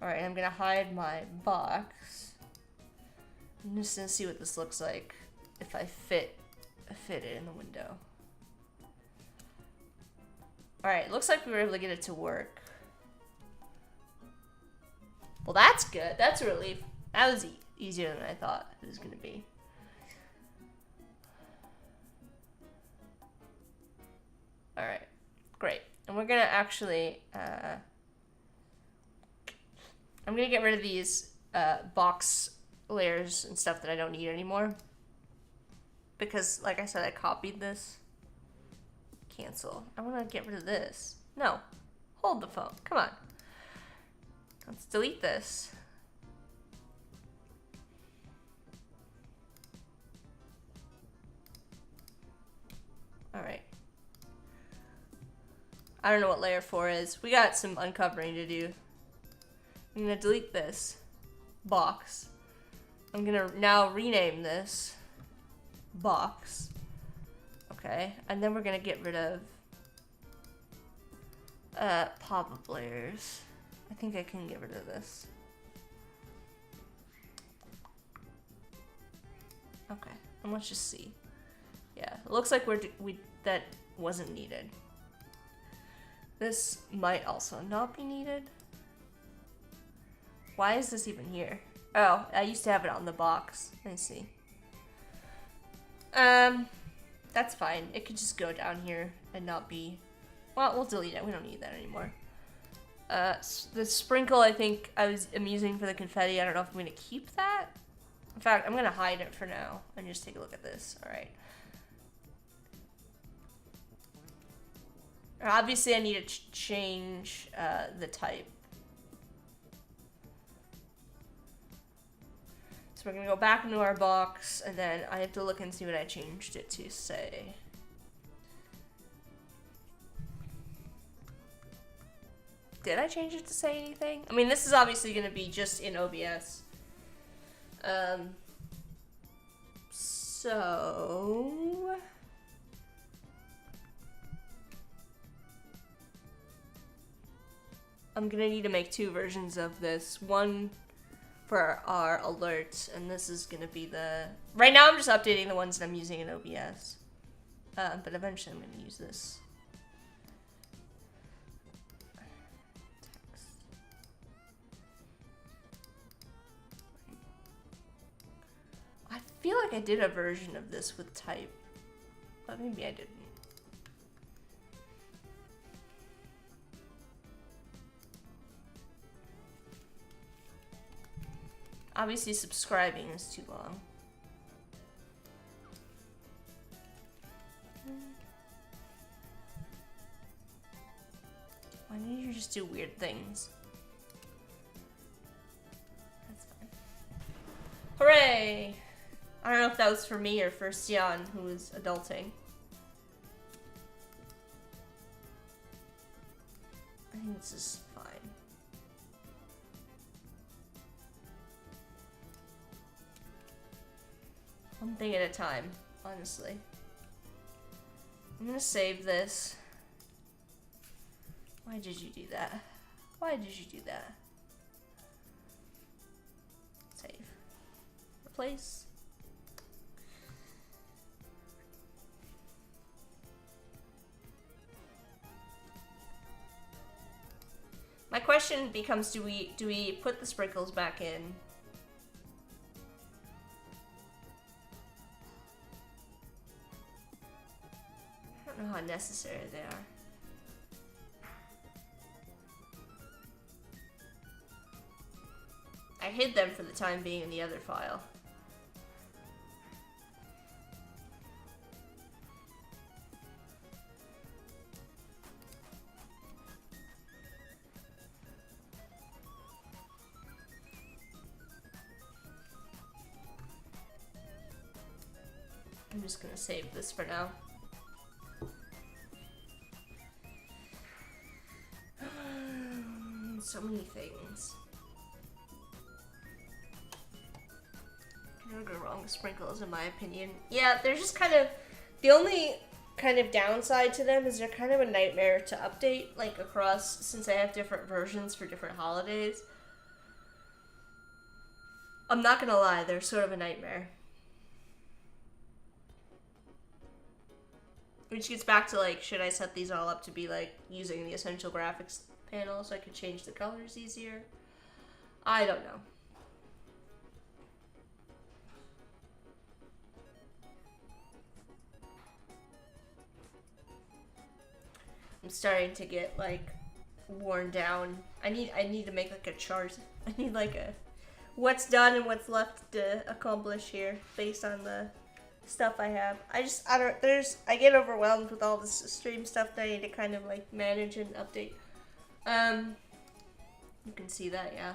[SPEAKER 1] Alright, I'm gonna hide my box. I'm just gonna see what this looks like if I fit it in the window. Alright, looks like we were able to get it to work. Well, that's good. That's a relief. That was easier than I thought it was gonna be. Alright, great. And we're gonna actually, I'm gonna get rid of these box layers and stuff that I don't need anymore. Because, like I said, I copied this. Cancel. I wanna get rid of this. No. Hold the phone. Come on. Let's delete this. Alright. I don't know what layer 4 is. We got some uncovering to do. I'm gonna delete this box. I'm gonna now rename this box. Okay, and then we're gonna get rid of pop-up layers. I think I can get rid of this. Okay, and let's just see. Yeah, it looks like that wasn't needed. This might also not be needed. Why is this even here? Oh, I used to have it on the box. I see. That's fine. It could just go down here and not be... Well, we'll delete it. We don't need that anymore. The sprinkle, I think I'm using for the confetti. I don't know if I'm going to keep that. In fact, I'm going to hide it for now and just take a look at this. All right. Obviously, I need to change the type. So we're going to go back into our box, and then I have to look and see what I changed it to say. Did I change it to say anything? I mean, this is obviously going to be just in OBS. So... I'm going to need to make 2 versions of this. One for our alerts, and this is going to be the... Right now I'm just updating the ones that I'm using in OBS. But eventually I'm going to use this. I feel like I did a version of this with type, but maybe I didn't. Obviously subscribing is too long. Why didn't you just do weird things? That's fine. Hooray! I don't know if that was for me or for Yoann, who was adulting. I think this is fine. One thing at a time, honestly. I'm gonna save this. Why did you do that? Why did you do that? Save. Replace. My question becomes, do we put the sprinkles back in? I don't know how necessary they are. I hid them for the time being in the other file. I'm just gonna save this for now. So many things. Can never go wrong with sprinkles, in my opinion. Yeah, they're just kind of... The only kind of downside to them is they're kind of a nightmare to update, like, across, since I have different versions for different holidays. I'm not gonna lie, they're sort of a nightmare. Which gets back to, like, should I set these all up to be, like, using the essential graphics panel so I could change the colors easier? I don't know. I'm starting to get, like, worn down. I need to make, like, a chart. I need, like, a what's done and what's left to accomplish here based on the stuff I have. I get overwhelmed with all this stream stuff that I need to kind of, like, manage and update. You can see that, yeah.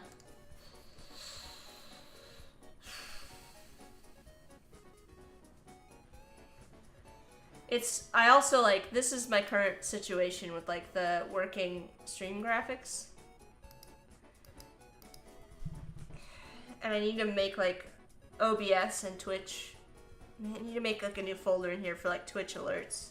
[SPEAKER 1] I also, like, this is my current situation with, like, the working stream graphics. And I need to make, like, OBS and Twitch. I need to make, like, a new folder in here for, like, Twitch alerts.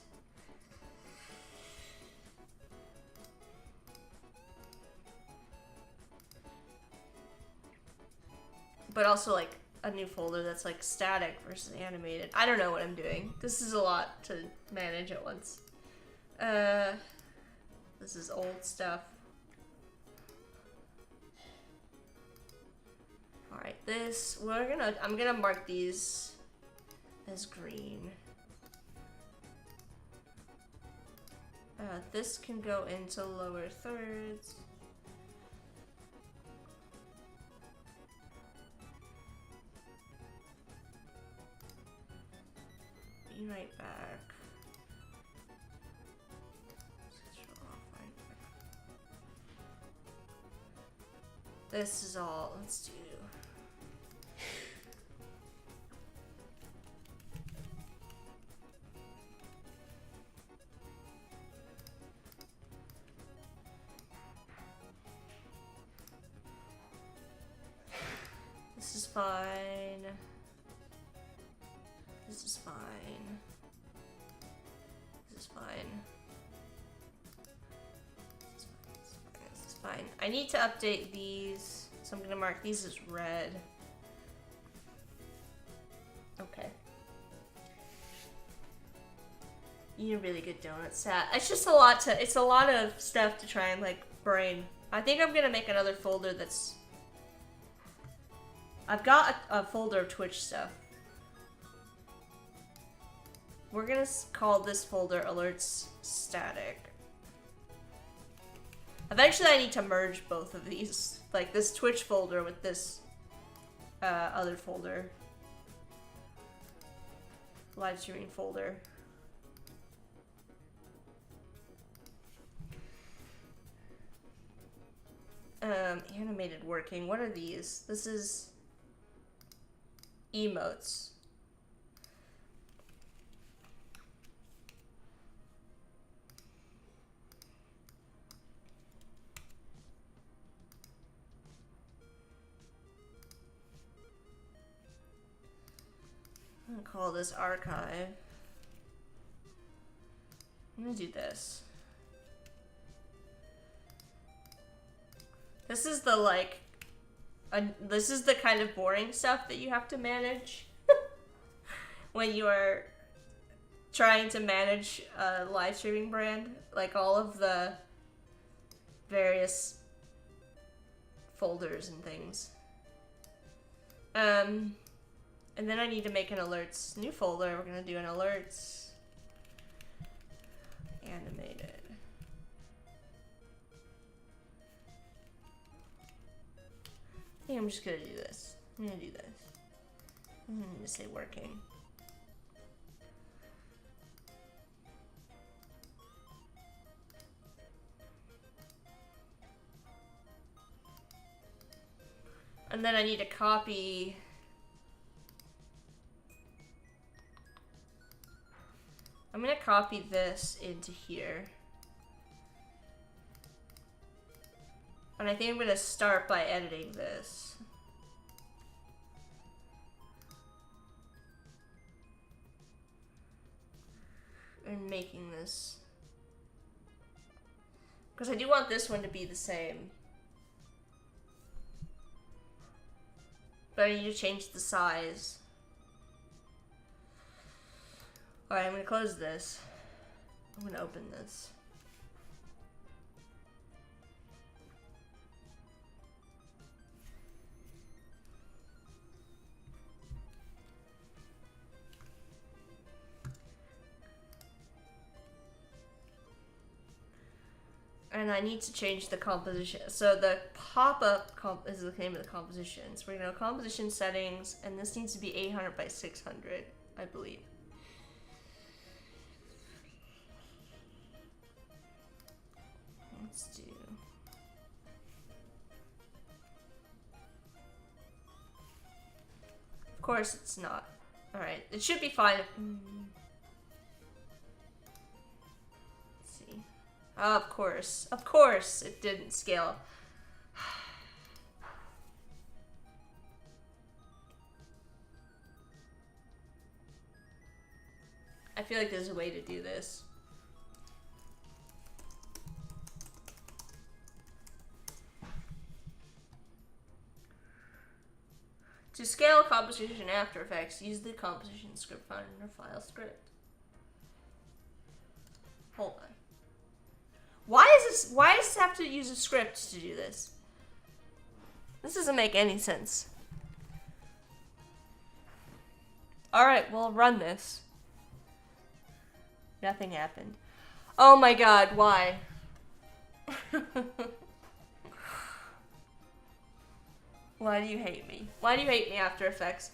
[SPEAKER 1] But also, like, a new folder that's, like, static versus animated. I don't know what I'm doing. This is a lot to manage at once. This is old stuff. Alright, I'm gonna mark these as green. This can go into lower thirds. Be right back. This is all, let's do. fine. This is fine. This is fine. This is fine. I need to update these, so I'm gonna mark these as red. Okay. You need a really good donut set. It's just a lot to, it's a lot of stuff to try and like brain. I think I'm gonna make another folder that's, I've got a folder of Twitch stuff. We're gonna call this folder alerts static. Eventually I need to merge both of these. Like this Twitch folder with this other folder. Live streaming folder. Animated working. What are these? This is emotes. I'm gonna call this archive. I'm gonna do this. This is the like, this is the kind of boring stuff that you have to manage when you are trying to manage a live streaming brand. Like all of the various folders and things. And then I need to make an alerts new folder. We're gonna do an alerts animated. I think I'm just gonna do this. I'm gonna do this. I'm gonna say working. And then I need to copy. I'm gonna copy this into here. And I think I'm gonna start by editing this. And making this. Because I do want this one to be the same. But I need to change the size. Alright, I'm gonna close this. I'm gonna open this. And I need to change the composition. So the pop-up is the name of the composition. So we're gonna go composition settings, and this needs to be 800 by 600, I believe. Let's do. Of course it's not. Alright, it should be fine. Let's see. Oh, of course it didn't scale. I feel like there's a way to do this. To scale composition in After Effects, use the composition script found in your file script. Hold on. Why does it have to use a script to do this? This doesn't make any sense. Alright, we'll run this. Nothing happened. Oh my god, why? Why do you hate me? Why do you hate me, After Effects?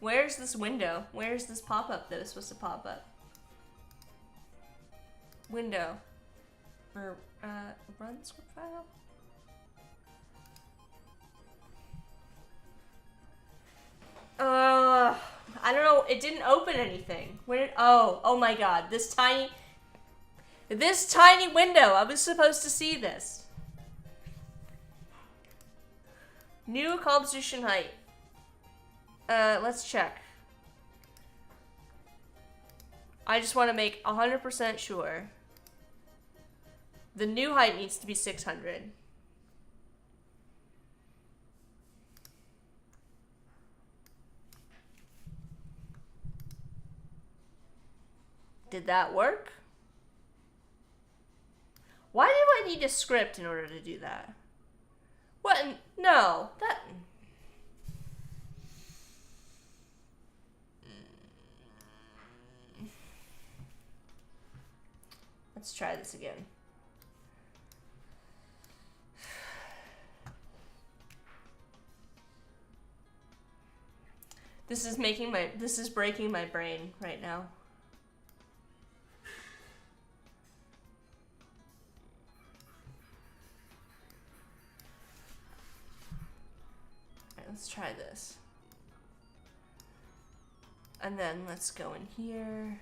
[SPEAKER 1] Where's this window? Where's this pop-up that is supposed to pop up? Window. Or, run script file? I don't know. It didn't open anything. Where did, oh my god. This tiny window. I was supposed to see this. New composition height. Let's check. I just want to make 100% sure. The new height needs to be 600. Did that work? Why do I need a script in order to do that? What? No, that... Let's try this again. This is breaking my brain right now. Alright, let's try this. And then let's go in here.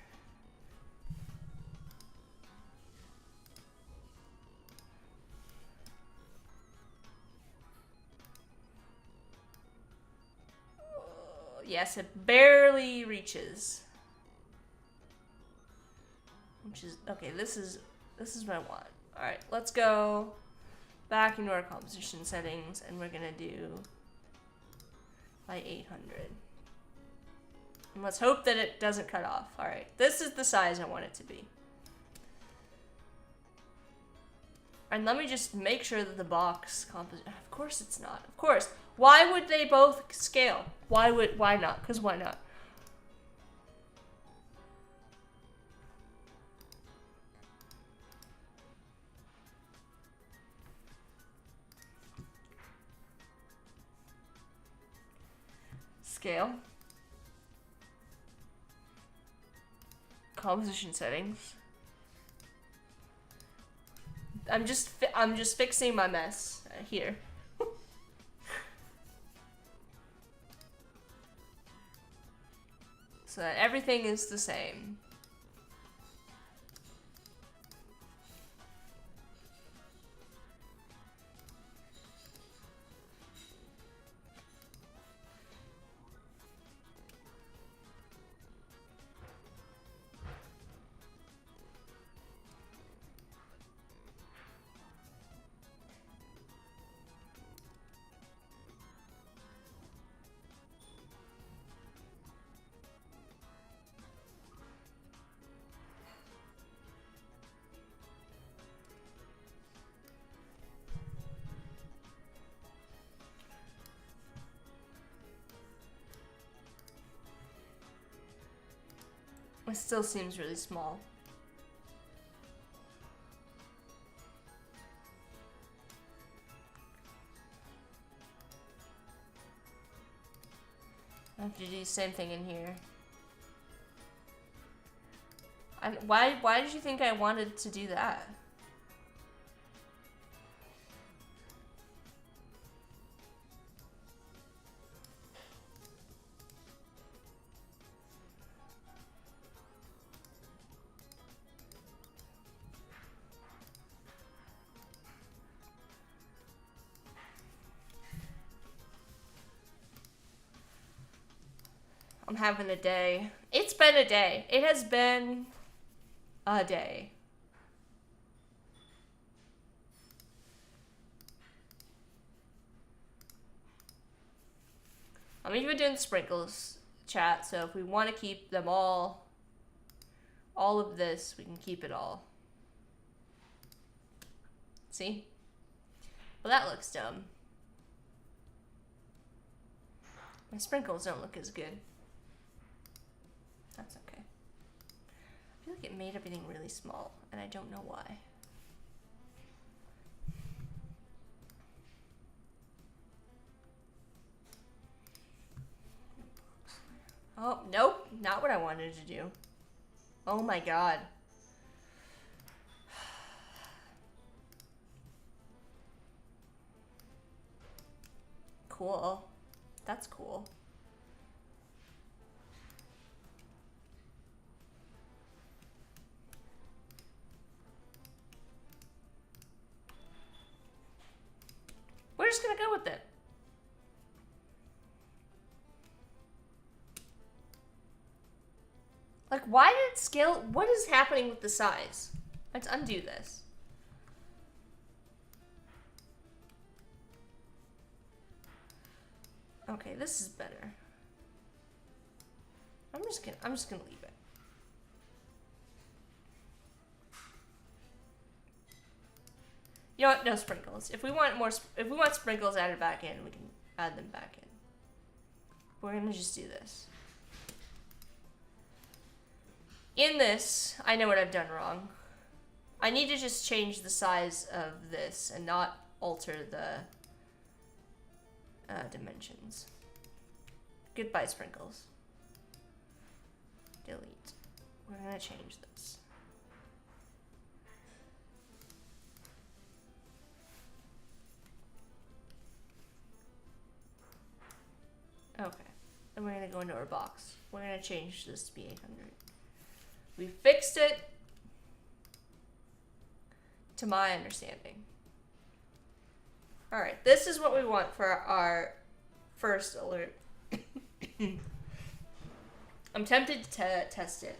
[SPEAKER 1] Yes, it barely reaches. Which is okay, this is what I want. Alright, let's go back into our composition settings and we're gonna do by 800. And let's hope that it doesn't cut off. Alright, this is the size I want it to be. And let me just make sure that the box composition, of course it's not, of course. Why would they both scale? Why not? Because why not? Scale. Composition settings. I'm just fixing my mess here. So that everything is the same. It still seems really small. I have to do the same thing in here. Why did you think I wanted to do that? I'm having a day. It's been a day. It has been a day. I'm even doing sprinkles chat, so if we want to keep them all of this, we can keep it all. See? Well, that looks dumb. My sprinkles don't look as good. That's okay. I feel like it made everything really small, and I don't know why. Oh, nope, not what I wanted to do. Oh my god. Cool. That's cool. We're just gonna go with it. Like, why did it scale? What is happening with the size? Let's undo this. Okay, this is better. I'm just gonna leave it. You know what? No sprinkles. If we want sprinkles added back in, we can add them back in. We're gonna just do this. In this, I know what I've done wrong. I need to just change the size of this and not alter the dimensions. Goodbye, sprinkles. Delete. We're gonna change this. Okay. And we're gonna go into our box. We're gonna change this to be 800. We fixed it to my understanding. Alright, this is what we want for our first alert. I'm tempted to test it.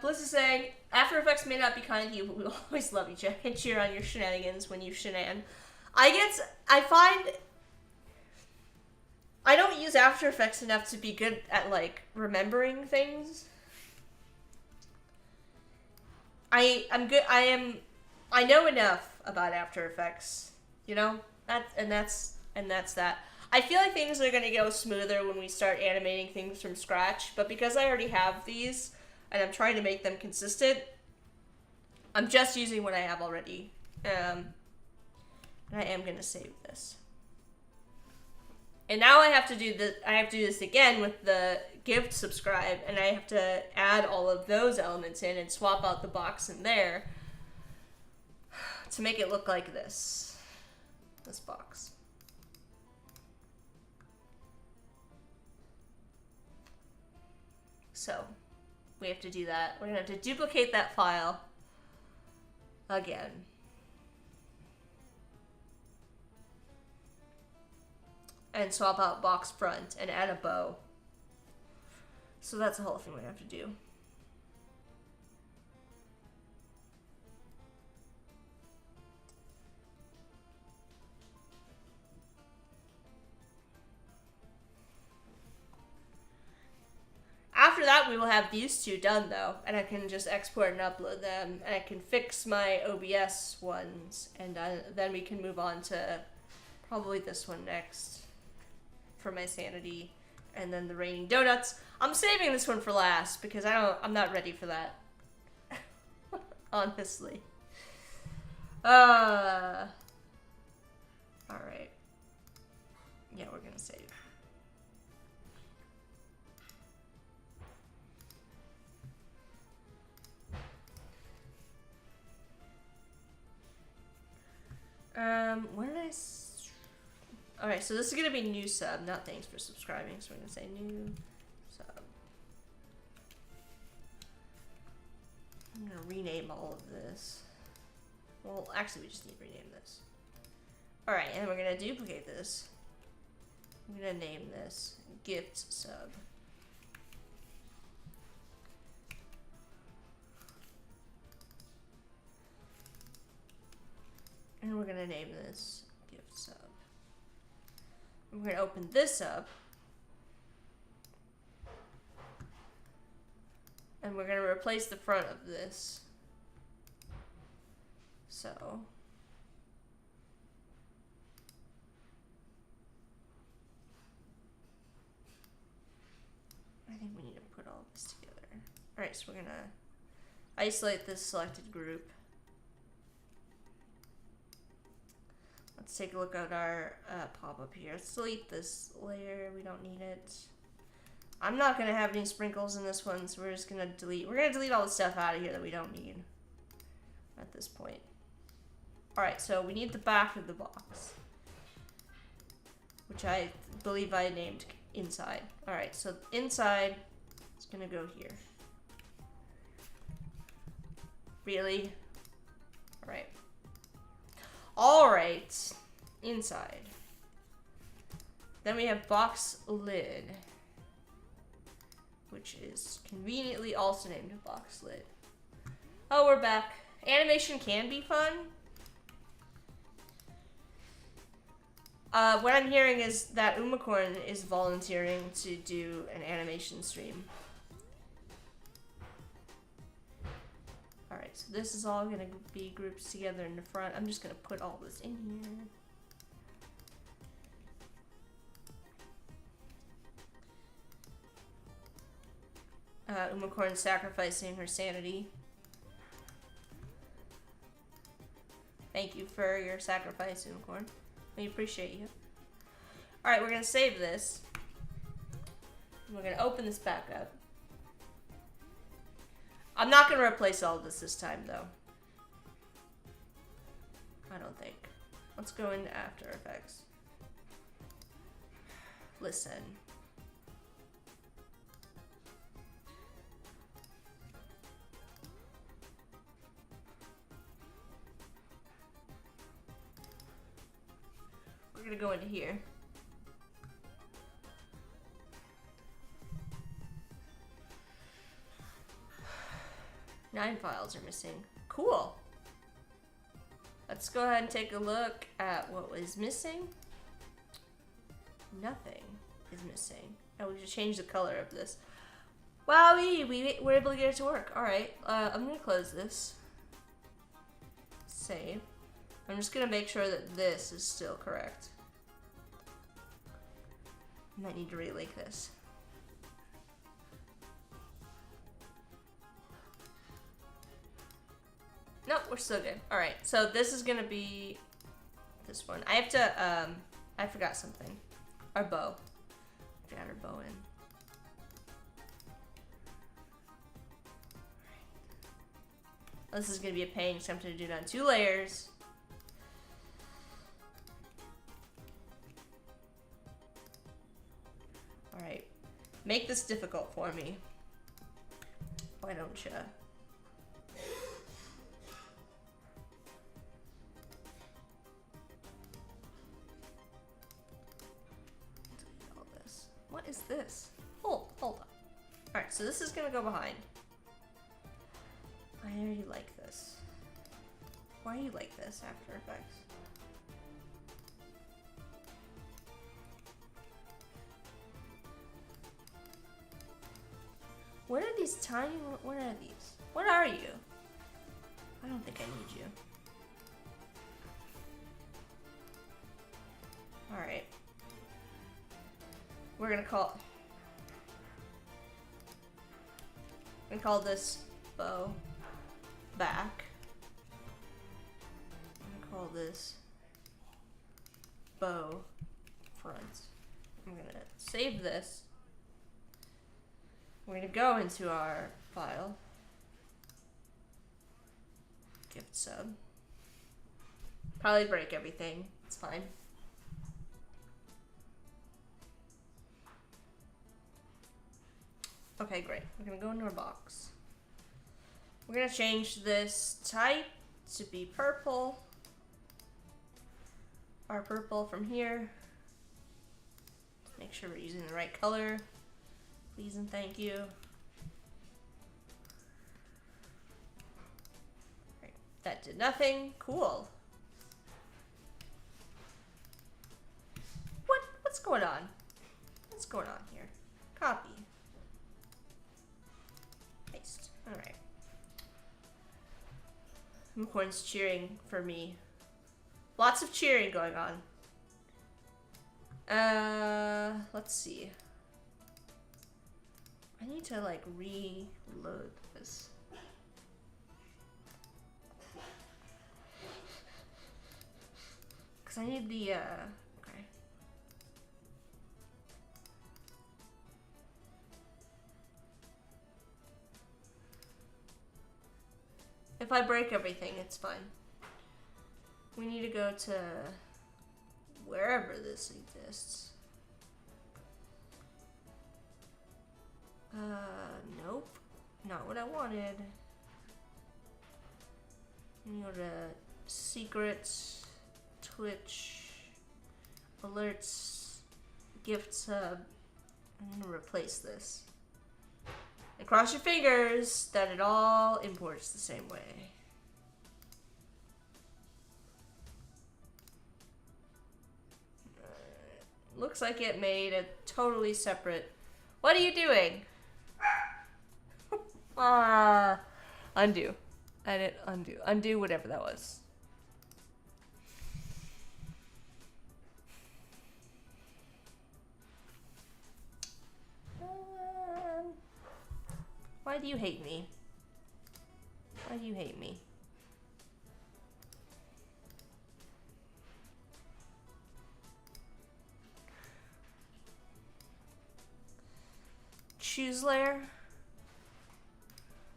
[SPEAKER 1] Bliss is saying, After Effects may not be kind to you, but we will always love you, Jack, and cheer on your shenanigans when you shenan. I find I don't use After Effects enough to be good at, like, remembering things. I know enough about After Effects, you know? That's that. I feel like things are gonna go smoother when we start animating things from scratch, but because I already have these, and I'm trying to make them consistent, I'm just using what I have already. And I am gonna save this. And now I have to do this again with the gift subscribe, and I have to add all of those elements in and swap out the box in there to make it look like this box. So we have to do that. We're gonna have to duplicate that file again. And swap out box front and add a bow. So that's the whole thing we have to do. After that, we will have these two done, though, and I can just export and upload them, and I can fix my OBS ones, and then we can move on to probably this one next for my sanity, and then the raining donuts. I'm saving this one for last because I'm not ready for that. Honestly. All right. Yeah, we're gonna save. What did I? Alright, so this is gonna be new sub, not thanks for subscribing, so we're gonna say new sub. I'm gonna rename all of this. Well, actually, we just need to rename this. Alright, and we're gonna duplicate this. I'm gonna name this gift sub. And we're gonna name this gift sub. We're gonna open this up. And we're gonna replace the front of this. So. I think we need to put all of this together. Alright, so we're gonna isolate this selected group. Let's take a look at our pop-up here. Let's delete this layer. We don't need it. I'm not going to have any sprinkles in this one, so we're just going to delete. We're going to delete all the stuff out of here that we don't need at this point. Alright, so we need the back of the box, which I believe I named inside. Alright, so inside is going to go here. Really? Alright. Alright, inside. Then we have box lid, which which is conveniently also named box lid. Oh, we're back. Animation can be fun. What I'm hearing is that Umacorn is volunteering to do an animation stream. Alright, so this is all gonna be grouped together in the front. I'm just gonna put all this in here. Umacorn sacrificing her sanity. Thank you for your sacrifice, Umacorn. We appreciate you. Alright, we're gonna save this. We're gonna open this back up. I'm not gonna replace all of this time, though. I don't think. Let's go into After Effects. Listen. We're gonna go into here. Nine files are missing. Cool. Let's go ahead and take a look at what was missing. Nothing is missing. Oh, we just changed the color of this. Wowee! We were able to get it to work. Alright, I'm gonna close this. Save. I'm just gonna make sure that this is still correct. I might need to relink this. Nope, we're still good. Alright, so this is gonna be this one. I have to, I forgot something. Our bow. I forgot our bow in. Oh, this is gonna be a pain because I'm going to do it on 2 layers. Alright. Make this difficult for me. Why don't you? What is this? Hold on. Alright, so this is gonna go behind. Why are you like this? Why are you like this, After Effects? What are these tiny, what are these? What are you? I don't think I need you. Alright. We're gonna call this bow back. I'm gonna call this bow front. I'm gonna save this. We're gonna go into our file. Gift sub. Probably break everything. It's fine. Okay, great. We're gonna go into our box. We're gonna change this type to be purple. Our purple from here. Make sure we're using the right color. Please and thank you. Right. That did nothing. Cool. What's going on? What's going on here? Copy. Paste. Alright. Umacorn's cheering for me. Lots of cheering going on. Let's see. I need to like reload this. Cause I need the okay. If I break everything, it's fine. We need to go to wherever this exists. Nope. Not what I wanted. You go to secrets, Twitch, alerts, gift sub. I'm gonna replace this. And cross your fingers that it all imports the same way. Looks like it made a totally separate... What are you doing? Undo. Edit, undo. Undo whatever that was. Why do you hate me? Why do you hate me? Choose layer.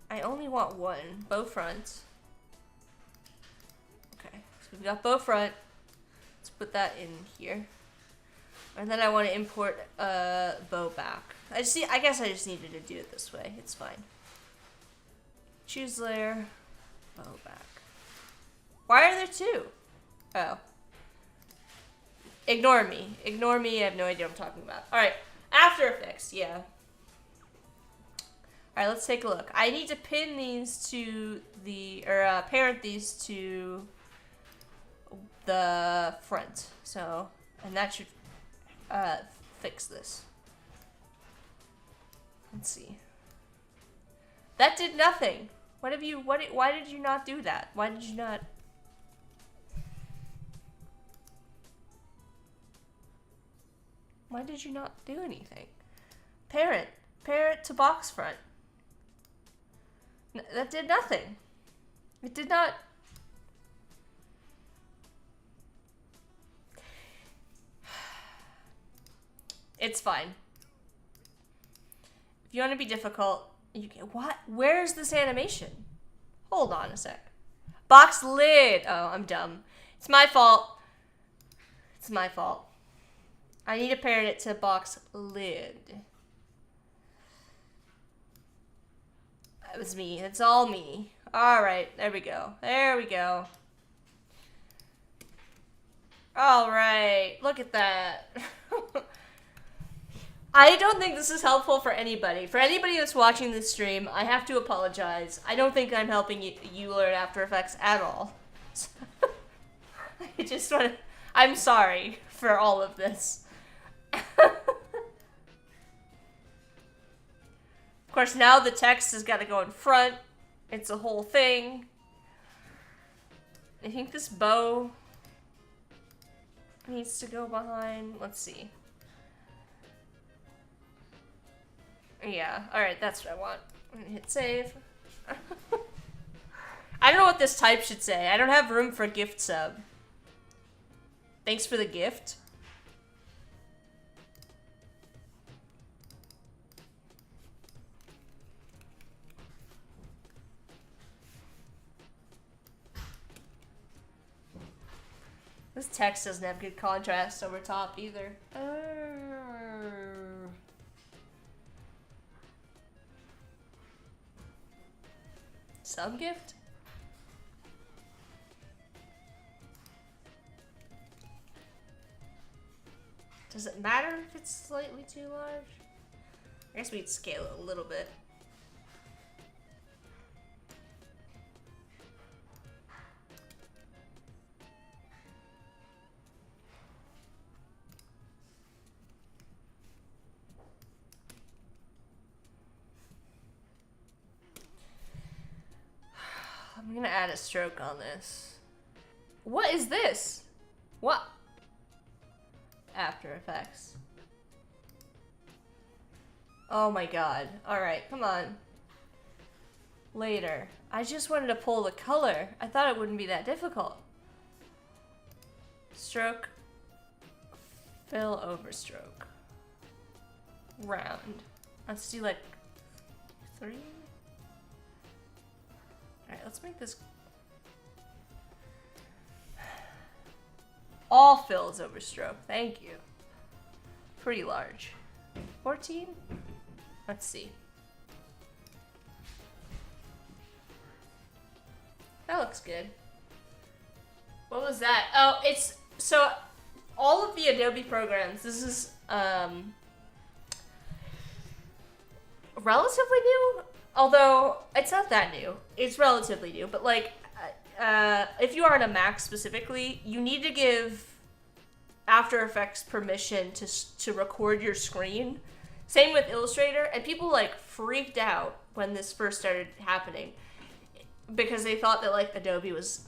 [SPEAKER 1] I only want one. Bow front. Okay, so we've got bow front. Let's put that in here. And then I want to import bow back. I guess I just needed to do it this way. It's fine. Choose layer. Bow back. Why are there two? Oh. Ignore me. Ignore me. I have no idea what I'm talking about. Alright. After Effects. Yeah. Alright, let's take a look. I need to pin these to the, or parent these to the front. So, and that should fix this. Let's see. That did nothing. Why did you not do that? Why did you not? Why did you not do anything? Parent to box front. That did nothing. It did not. It's fine. If you want to be difficult, you can. What? Where's this animation? Hold on a sec. Box lid. Oh, I'm dumb. It's my fault. It's my fault. I need to parent it to box lid. That was me. It's all me. Alright, there we go. There we go. Alright, look at that. I don't think this is helpful for anybody. For anybody that's watching this stream, I have to apologize. I don't think I'm helping you learn After Effects at all. I just want to... I'm sorry for all of this. Of course, now the text has got to go in front. It's a whole thing. I think this bow needs to go behind. Let's see. Yeah, alright, that's what I want. I'm gonna hit save. I don't know what this type should say. I don't have room for a gift sub. Thanks for the gift. This text doesn't have good contrast over top either. Sub gift? Does it matter if it's slightly too large? I guess we'd scale it a little bit. I'm gonna add a stroke on this. What is this? What? After Effects. Oh my god. Alright, come on. Later. I just wanted to pull the color. I thought it wouldn't be that difficult. Stroke. Fill over stroke. Round. Let's do like 3. Alright, let's make this all fills over stroke. Thank you. Pretty large. 14? Let's see. That looks good. What was that? Oh, it's so all of the Adobe programs. This is relatively new, although it's not that new. It's relatively new, but like, if you are on a Mac specifically, you need to give After Effects permission to record your screen. Same with Illustrator, and people like freaked out when this first started happening because they thought that like Adobe was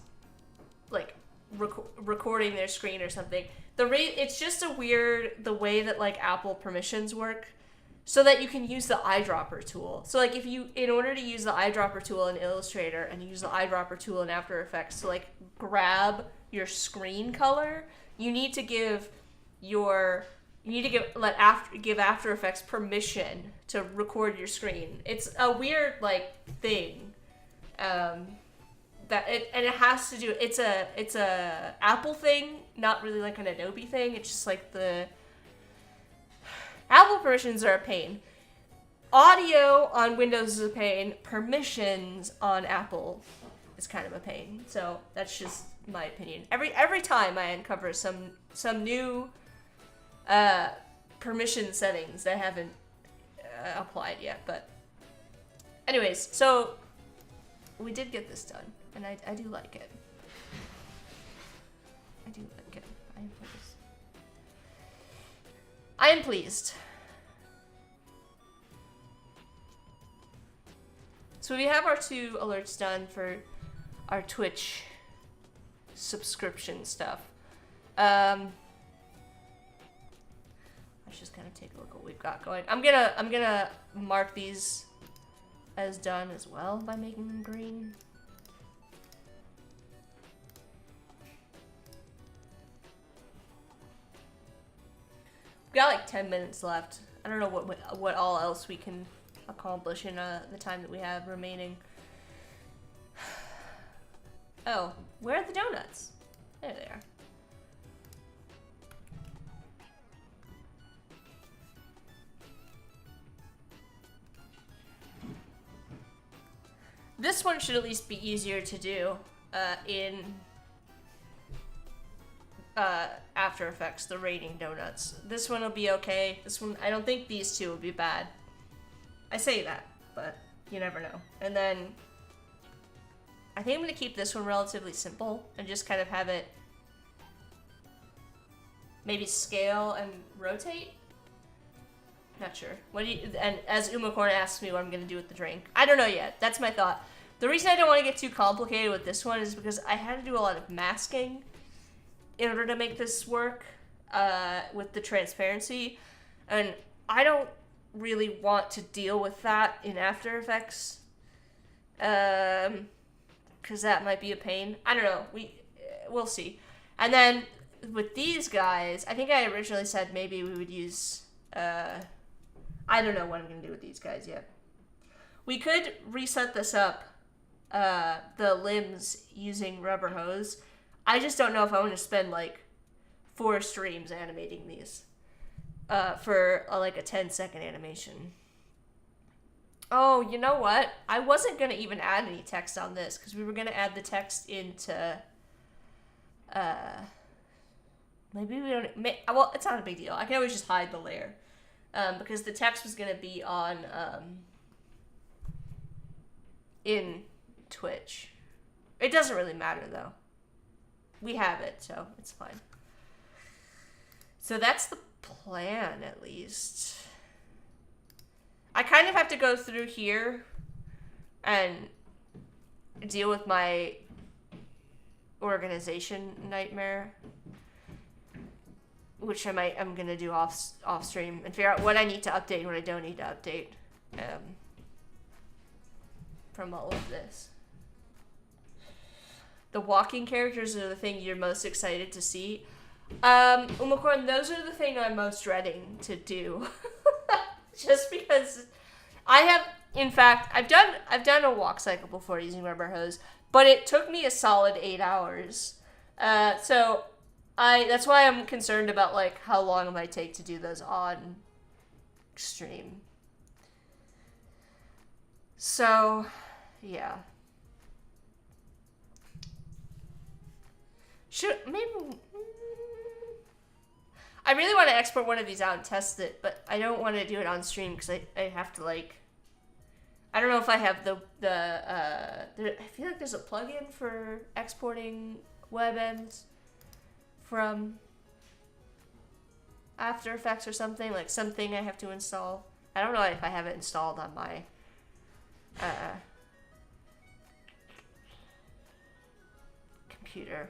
[SPEAKER 1] like recording their screen or something. It's just a weird the way that like Apple permissions work, so that you can use the eyedropper tool. So like in order to use the eyedropper tool in Illustrator and use the eyedropper tool in After Effects to like grab your screen color, you need to give After Effects permission to record your screen. It's a weird like thing. It has to do. It's a Apple thing, not really like an Adobe thing. It's just like the Apple permissions are a pain. Audio on Windows is a pain. Permissions on Apple is kind of a pain. So that's just my opinion. Every time I uncover some new permission settings that haven't applied yet, but anyways, so we did get this done, and I do like it. I do like it. I am pleased. I am pleased. So we have our 2 alerts done for our Twitch subscription stuff. Let's just kind of take a look at what we've got going. I'm gonna mark these as done as well by making them green. We've got like 10 minutes left. I don't know what all else we can accomplish in the time that we have remaining. Oh, where are the donuts? There they are. This one should at least be easier to do in After Effects, the rating donuts. This one will be okay. This one, I don't think these 2 will be bad. I say that, but you never know. And then I think I'm going to keep this one relatively simple and just kind of have it maybe scale and rotate. Not sure. And as Umacorn asks me what I'm going to do with the drink, I don't know yet. That's my thought. The reason I don't want to get too complicated with this one is because I had to do a lot of masking in order to make this work with the transparency. And I don't really want to deal with that in After Effects. Because that might be a pain. I don't know. We'll see. And then with these guys, I think I originally said maybe we would use... I don't know what I'm going to do with these guys yet. We could reset this up, the limbs, using rubber hose. I just don't know if I want to spend, like, 4 streams animating these for, like, a 10-second animation. Oh, you know what? I wasn't going to even add any text on this, because we were going to add the text into... maybe we don't... Well, it's not a big deal. I can always just hide the layer. Because the text was going to be on, in Twitch. It doesn't really matter, though. We have it, so it's fine. So that's the plan, at least. I kind of have to go through here and deal with my organization nightmare, which I'm gonna do off stream, and figure out what I need to update and what I don't need to update from all of this. The walking characters are the thing you're most excited to see. Umacorn, those are the thing I'm most dreading to do. Just because I have, in fact, I've done a walk cycle before using rubber hose, but it took me a solid 8 hours. So that's why I'm concerned about, like, how long it might take to do those on stream. So, yeah. I really want to export one of these out and test it, but I don't want to do it on stream because I have to, like, I don't know if I have I feel like there's a plugin for exporting web ends from After Effects or something, like something I have to install. I don't know if I have it installed on my computer.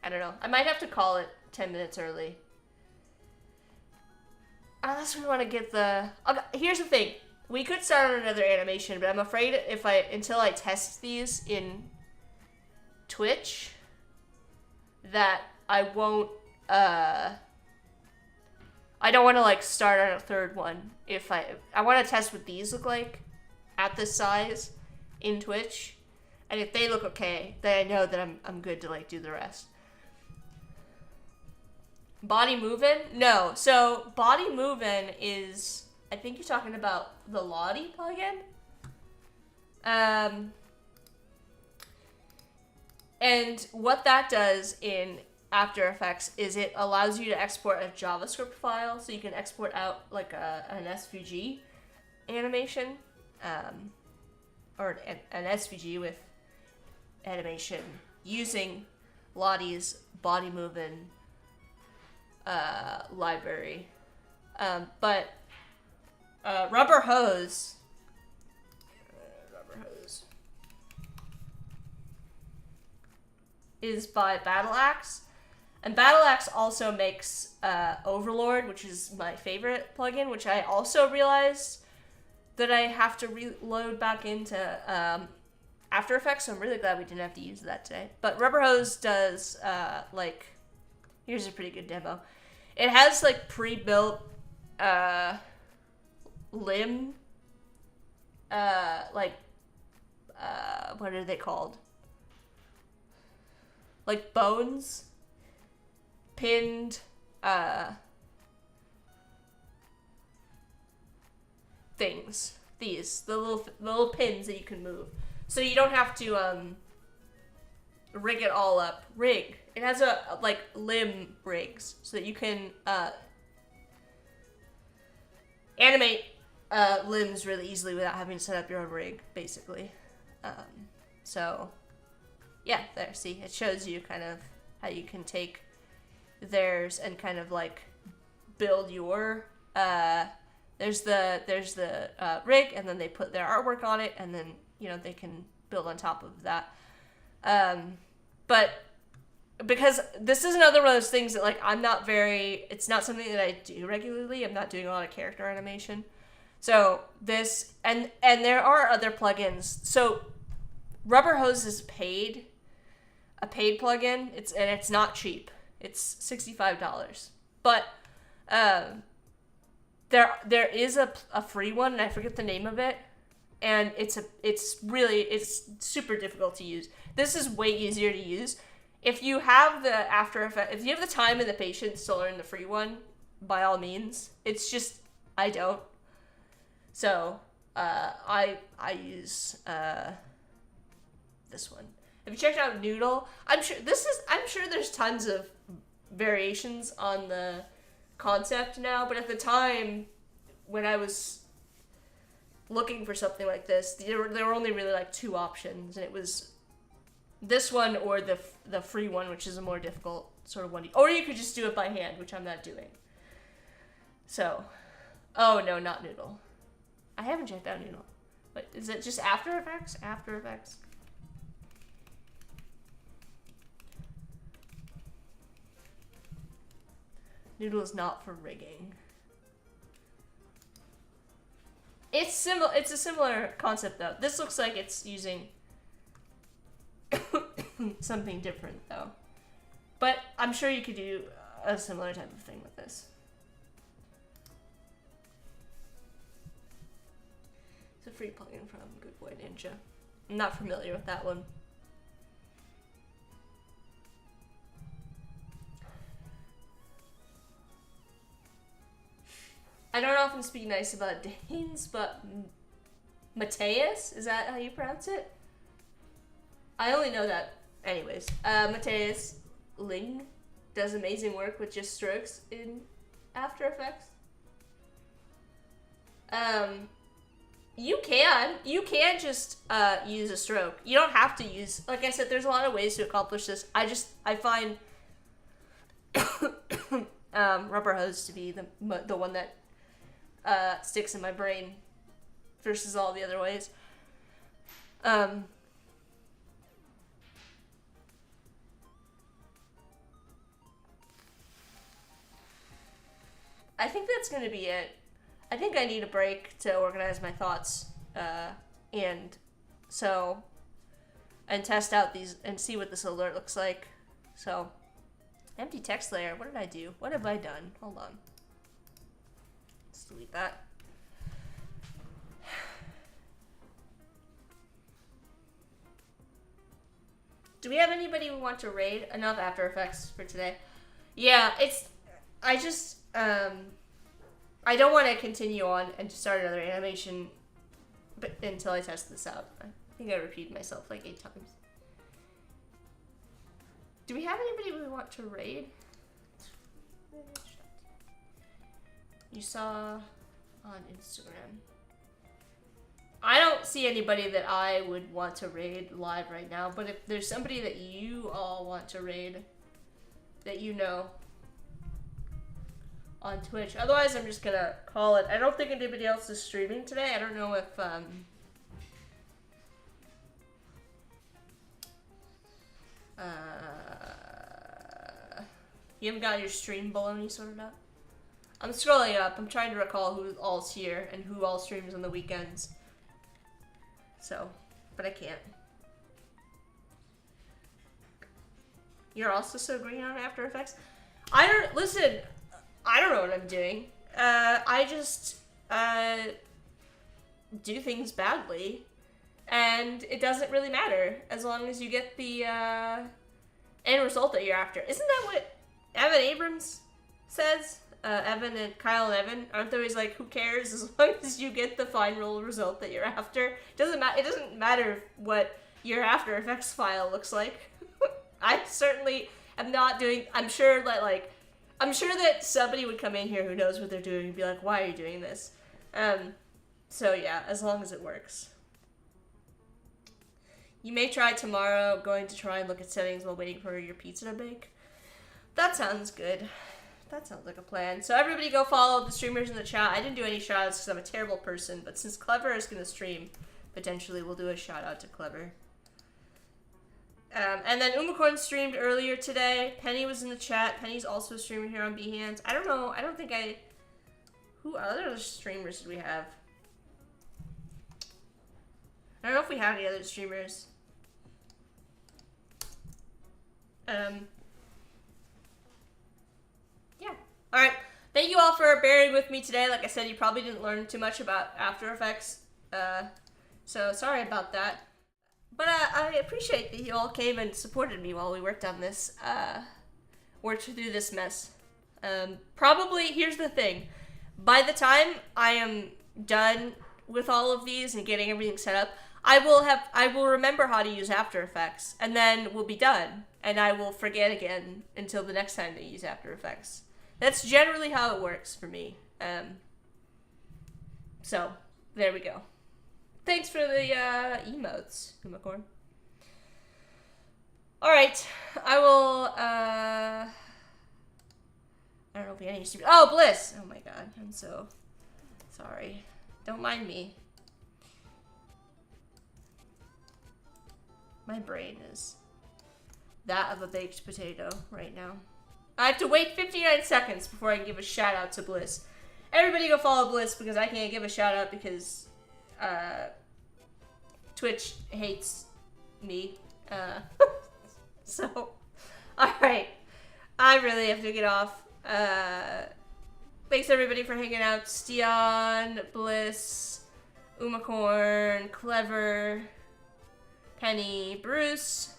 [SPEAKER 1] I don't know. I might have to call it 10 minutes early. Unless we want to get the... Okay, here's the thing. We could start on another animation, but I'm afraid until I test these in Twitch, that I won't, I don't want to, like, start on a third one. I want to test what these look like at this size in Twitch. And if they look okay, then I know that I'm good to, like, do the rest. Body movin'? No. So, body movin' is... I think you're talking about the Lottie plugin. And what that does in After Effects is it allows you to export a JavaScript file, so you can export out like an SVG animation, or an SVG with animation using Lottie's body movin' library. But Rubber Hose is by Battle Axe, and Battle Axe also makes Overlord, which is my favorite plugin, which I also realized that I have to reload back into After Effects, so I'm really glad we didn't have to use that today. But Rubber Hose does, like, here's a pretty good demo. It has, like, pre-built limb, what are they called? Like bones, pinned, things. These, the little pins that you can move. So you don't have to, rig it all up. It has like, limb rigs, so that you can, animate limbs really easily without having to set up your own rig, basically. So, yeah, there, see, it shows you kind of how you can take theirs and kind of, like, build your, there's the rig, and then they put their artwork on it, and then, you know, they can build on top of that. But because this is another one of those things that, like, it's not something that I do regularly. I'm not doing a lot of character animation. So this, and there are other plugins. So Rubber Hose is a paid plugin. It's not cheap. It's $65. But there is a free one, and I forget the name of it. And it's super difficult to use. This is way easier to use. If you have the if you have the time and the patience to learn the free one, by all means. It's just, I don't. So, I use, this one. Have you checked out Noodle? I'm sure there's tons of variations on the concept now, but at the time, when I was looking for something like this, there were only really, like, 2 options, and it was this one or the free one, which is a more difficult sort of one. Or you could just do it by hand, which I'm not doing. So, oh no, not Noodle. I haven't checked out Noodle. But is it just After Effects? After Effects. Noodle is not for rigging. It's a similar concept though. This looks like it's using something different though. But I'm sure you could do a similar type of thing with this. It's a free plugin from Good Boy Ninja. I'm not familiar with that one. I don't often speak nice about Danes, but Mateus? Is that how you pronounce it? I only know that. Anyways, Mateus Ling does amazing work with just strokes in After Effects. You can just use a stroke. You don't have to use, like I said, there's a lot of ways to accomplish this. I find rubber hose to be the one that sticks in my brain versus all the other ways. I think that's going to be it. I think I need a break to organize my thoughts, and test out these and see what this alert looks like. So, empty text layer. What did I do? What have I done? Hold on. Let's delete that. Do we have anybody who want to raid? Enough After Effects for today. Yeah, I don't want to continue on and start another animation until I test this out. I think I repeated myself like 8 times. Do we have anybody we want to raid? You saw on Instagram. I don't see anybody that I would want to raid live right now, but if there's somebody that you all want to raid that you know on Twitch. Otherwise, I'm just gonna call it. I don't think anybody else is streaming today. I don't know if, you haven't got your stream baloney sorted out? I'm scrolling up. I'm trying to recall who all's here and who all streams on the weekends. So, but I can't. You're also so green on After Effects? Listen, I don't know what I'm doing. I just, do things badly. And it doesn't really matter as long as you get the, end result that you're after. Isn't that what Evan Abrams says? Evan and Kyle and Evan, aren't they always like, who cares as long as you get the final result that you're after? It doesn't matter what your After Effects file looks like. I certainly am not doing, I'm sure that somebody would come in here who knows what they're doing and be like, why are you doing this? So yeah, as long as it works. You may try tomorrow going to try and look at settings while waiting for your pizza to bake. That sounds good. That sounds like a plan. So everybody go follow the streamers in the chat. I didn't do any shoutouts because I'm a terrible person, but since Clever is going to stream, potentially we'll do a shout out to Clever. And then Umacorn streamed earlier today. Penny was in the chat. Penny's also streaming here on Behance. I don't know. I don't think who other streamers did we have? I don't know if we have any other streamers. Yeah. Alright. Thank you all for bearing with me today. Like I said, you probably didn't learn too much about After Effects. So sorry about that. But I appreciate that you all came and supported me while we worked on this, worked through this mess. Probably, here's the thing. By the time I am done with all of these and getting everything set up, I will remember how to use After Effects, and then we'll be done. And I will forget again until the next time to use After Effects. That's generally how it works for me. So, there we go. Thanks for the emotes, Umacorn. Alright, I will, I don't know if we have any streamers. Oh, Bliss! Oh my god, I'm so sorry. Don't mind me. My brain is that of a baked potato right now. I have to wait 59 seconds before I can give a shout out to Bliss. Everybody go follow Bliss because I can't give a shout out because Twitch hates me. So, alright. I really have to get off. Thanks everybody for hanging out. Steon, Bliss, Umacorn, Clever, Penny, Bruce.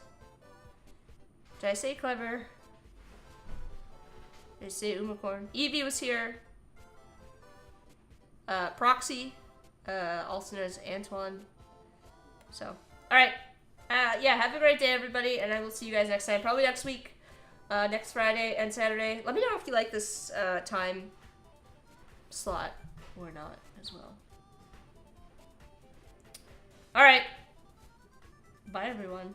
[SPEAKER 1] Did I say Clever? Did I say Umacorn? Evie was here. Proxy, also known as Antoine. So, alright. Yeah, have a great day, everybody, and I will see you guys next time. Probably next week. Next Friday and Saturday. Let me know if you like this time slot or not as well. All right. Bye, everyone.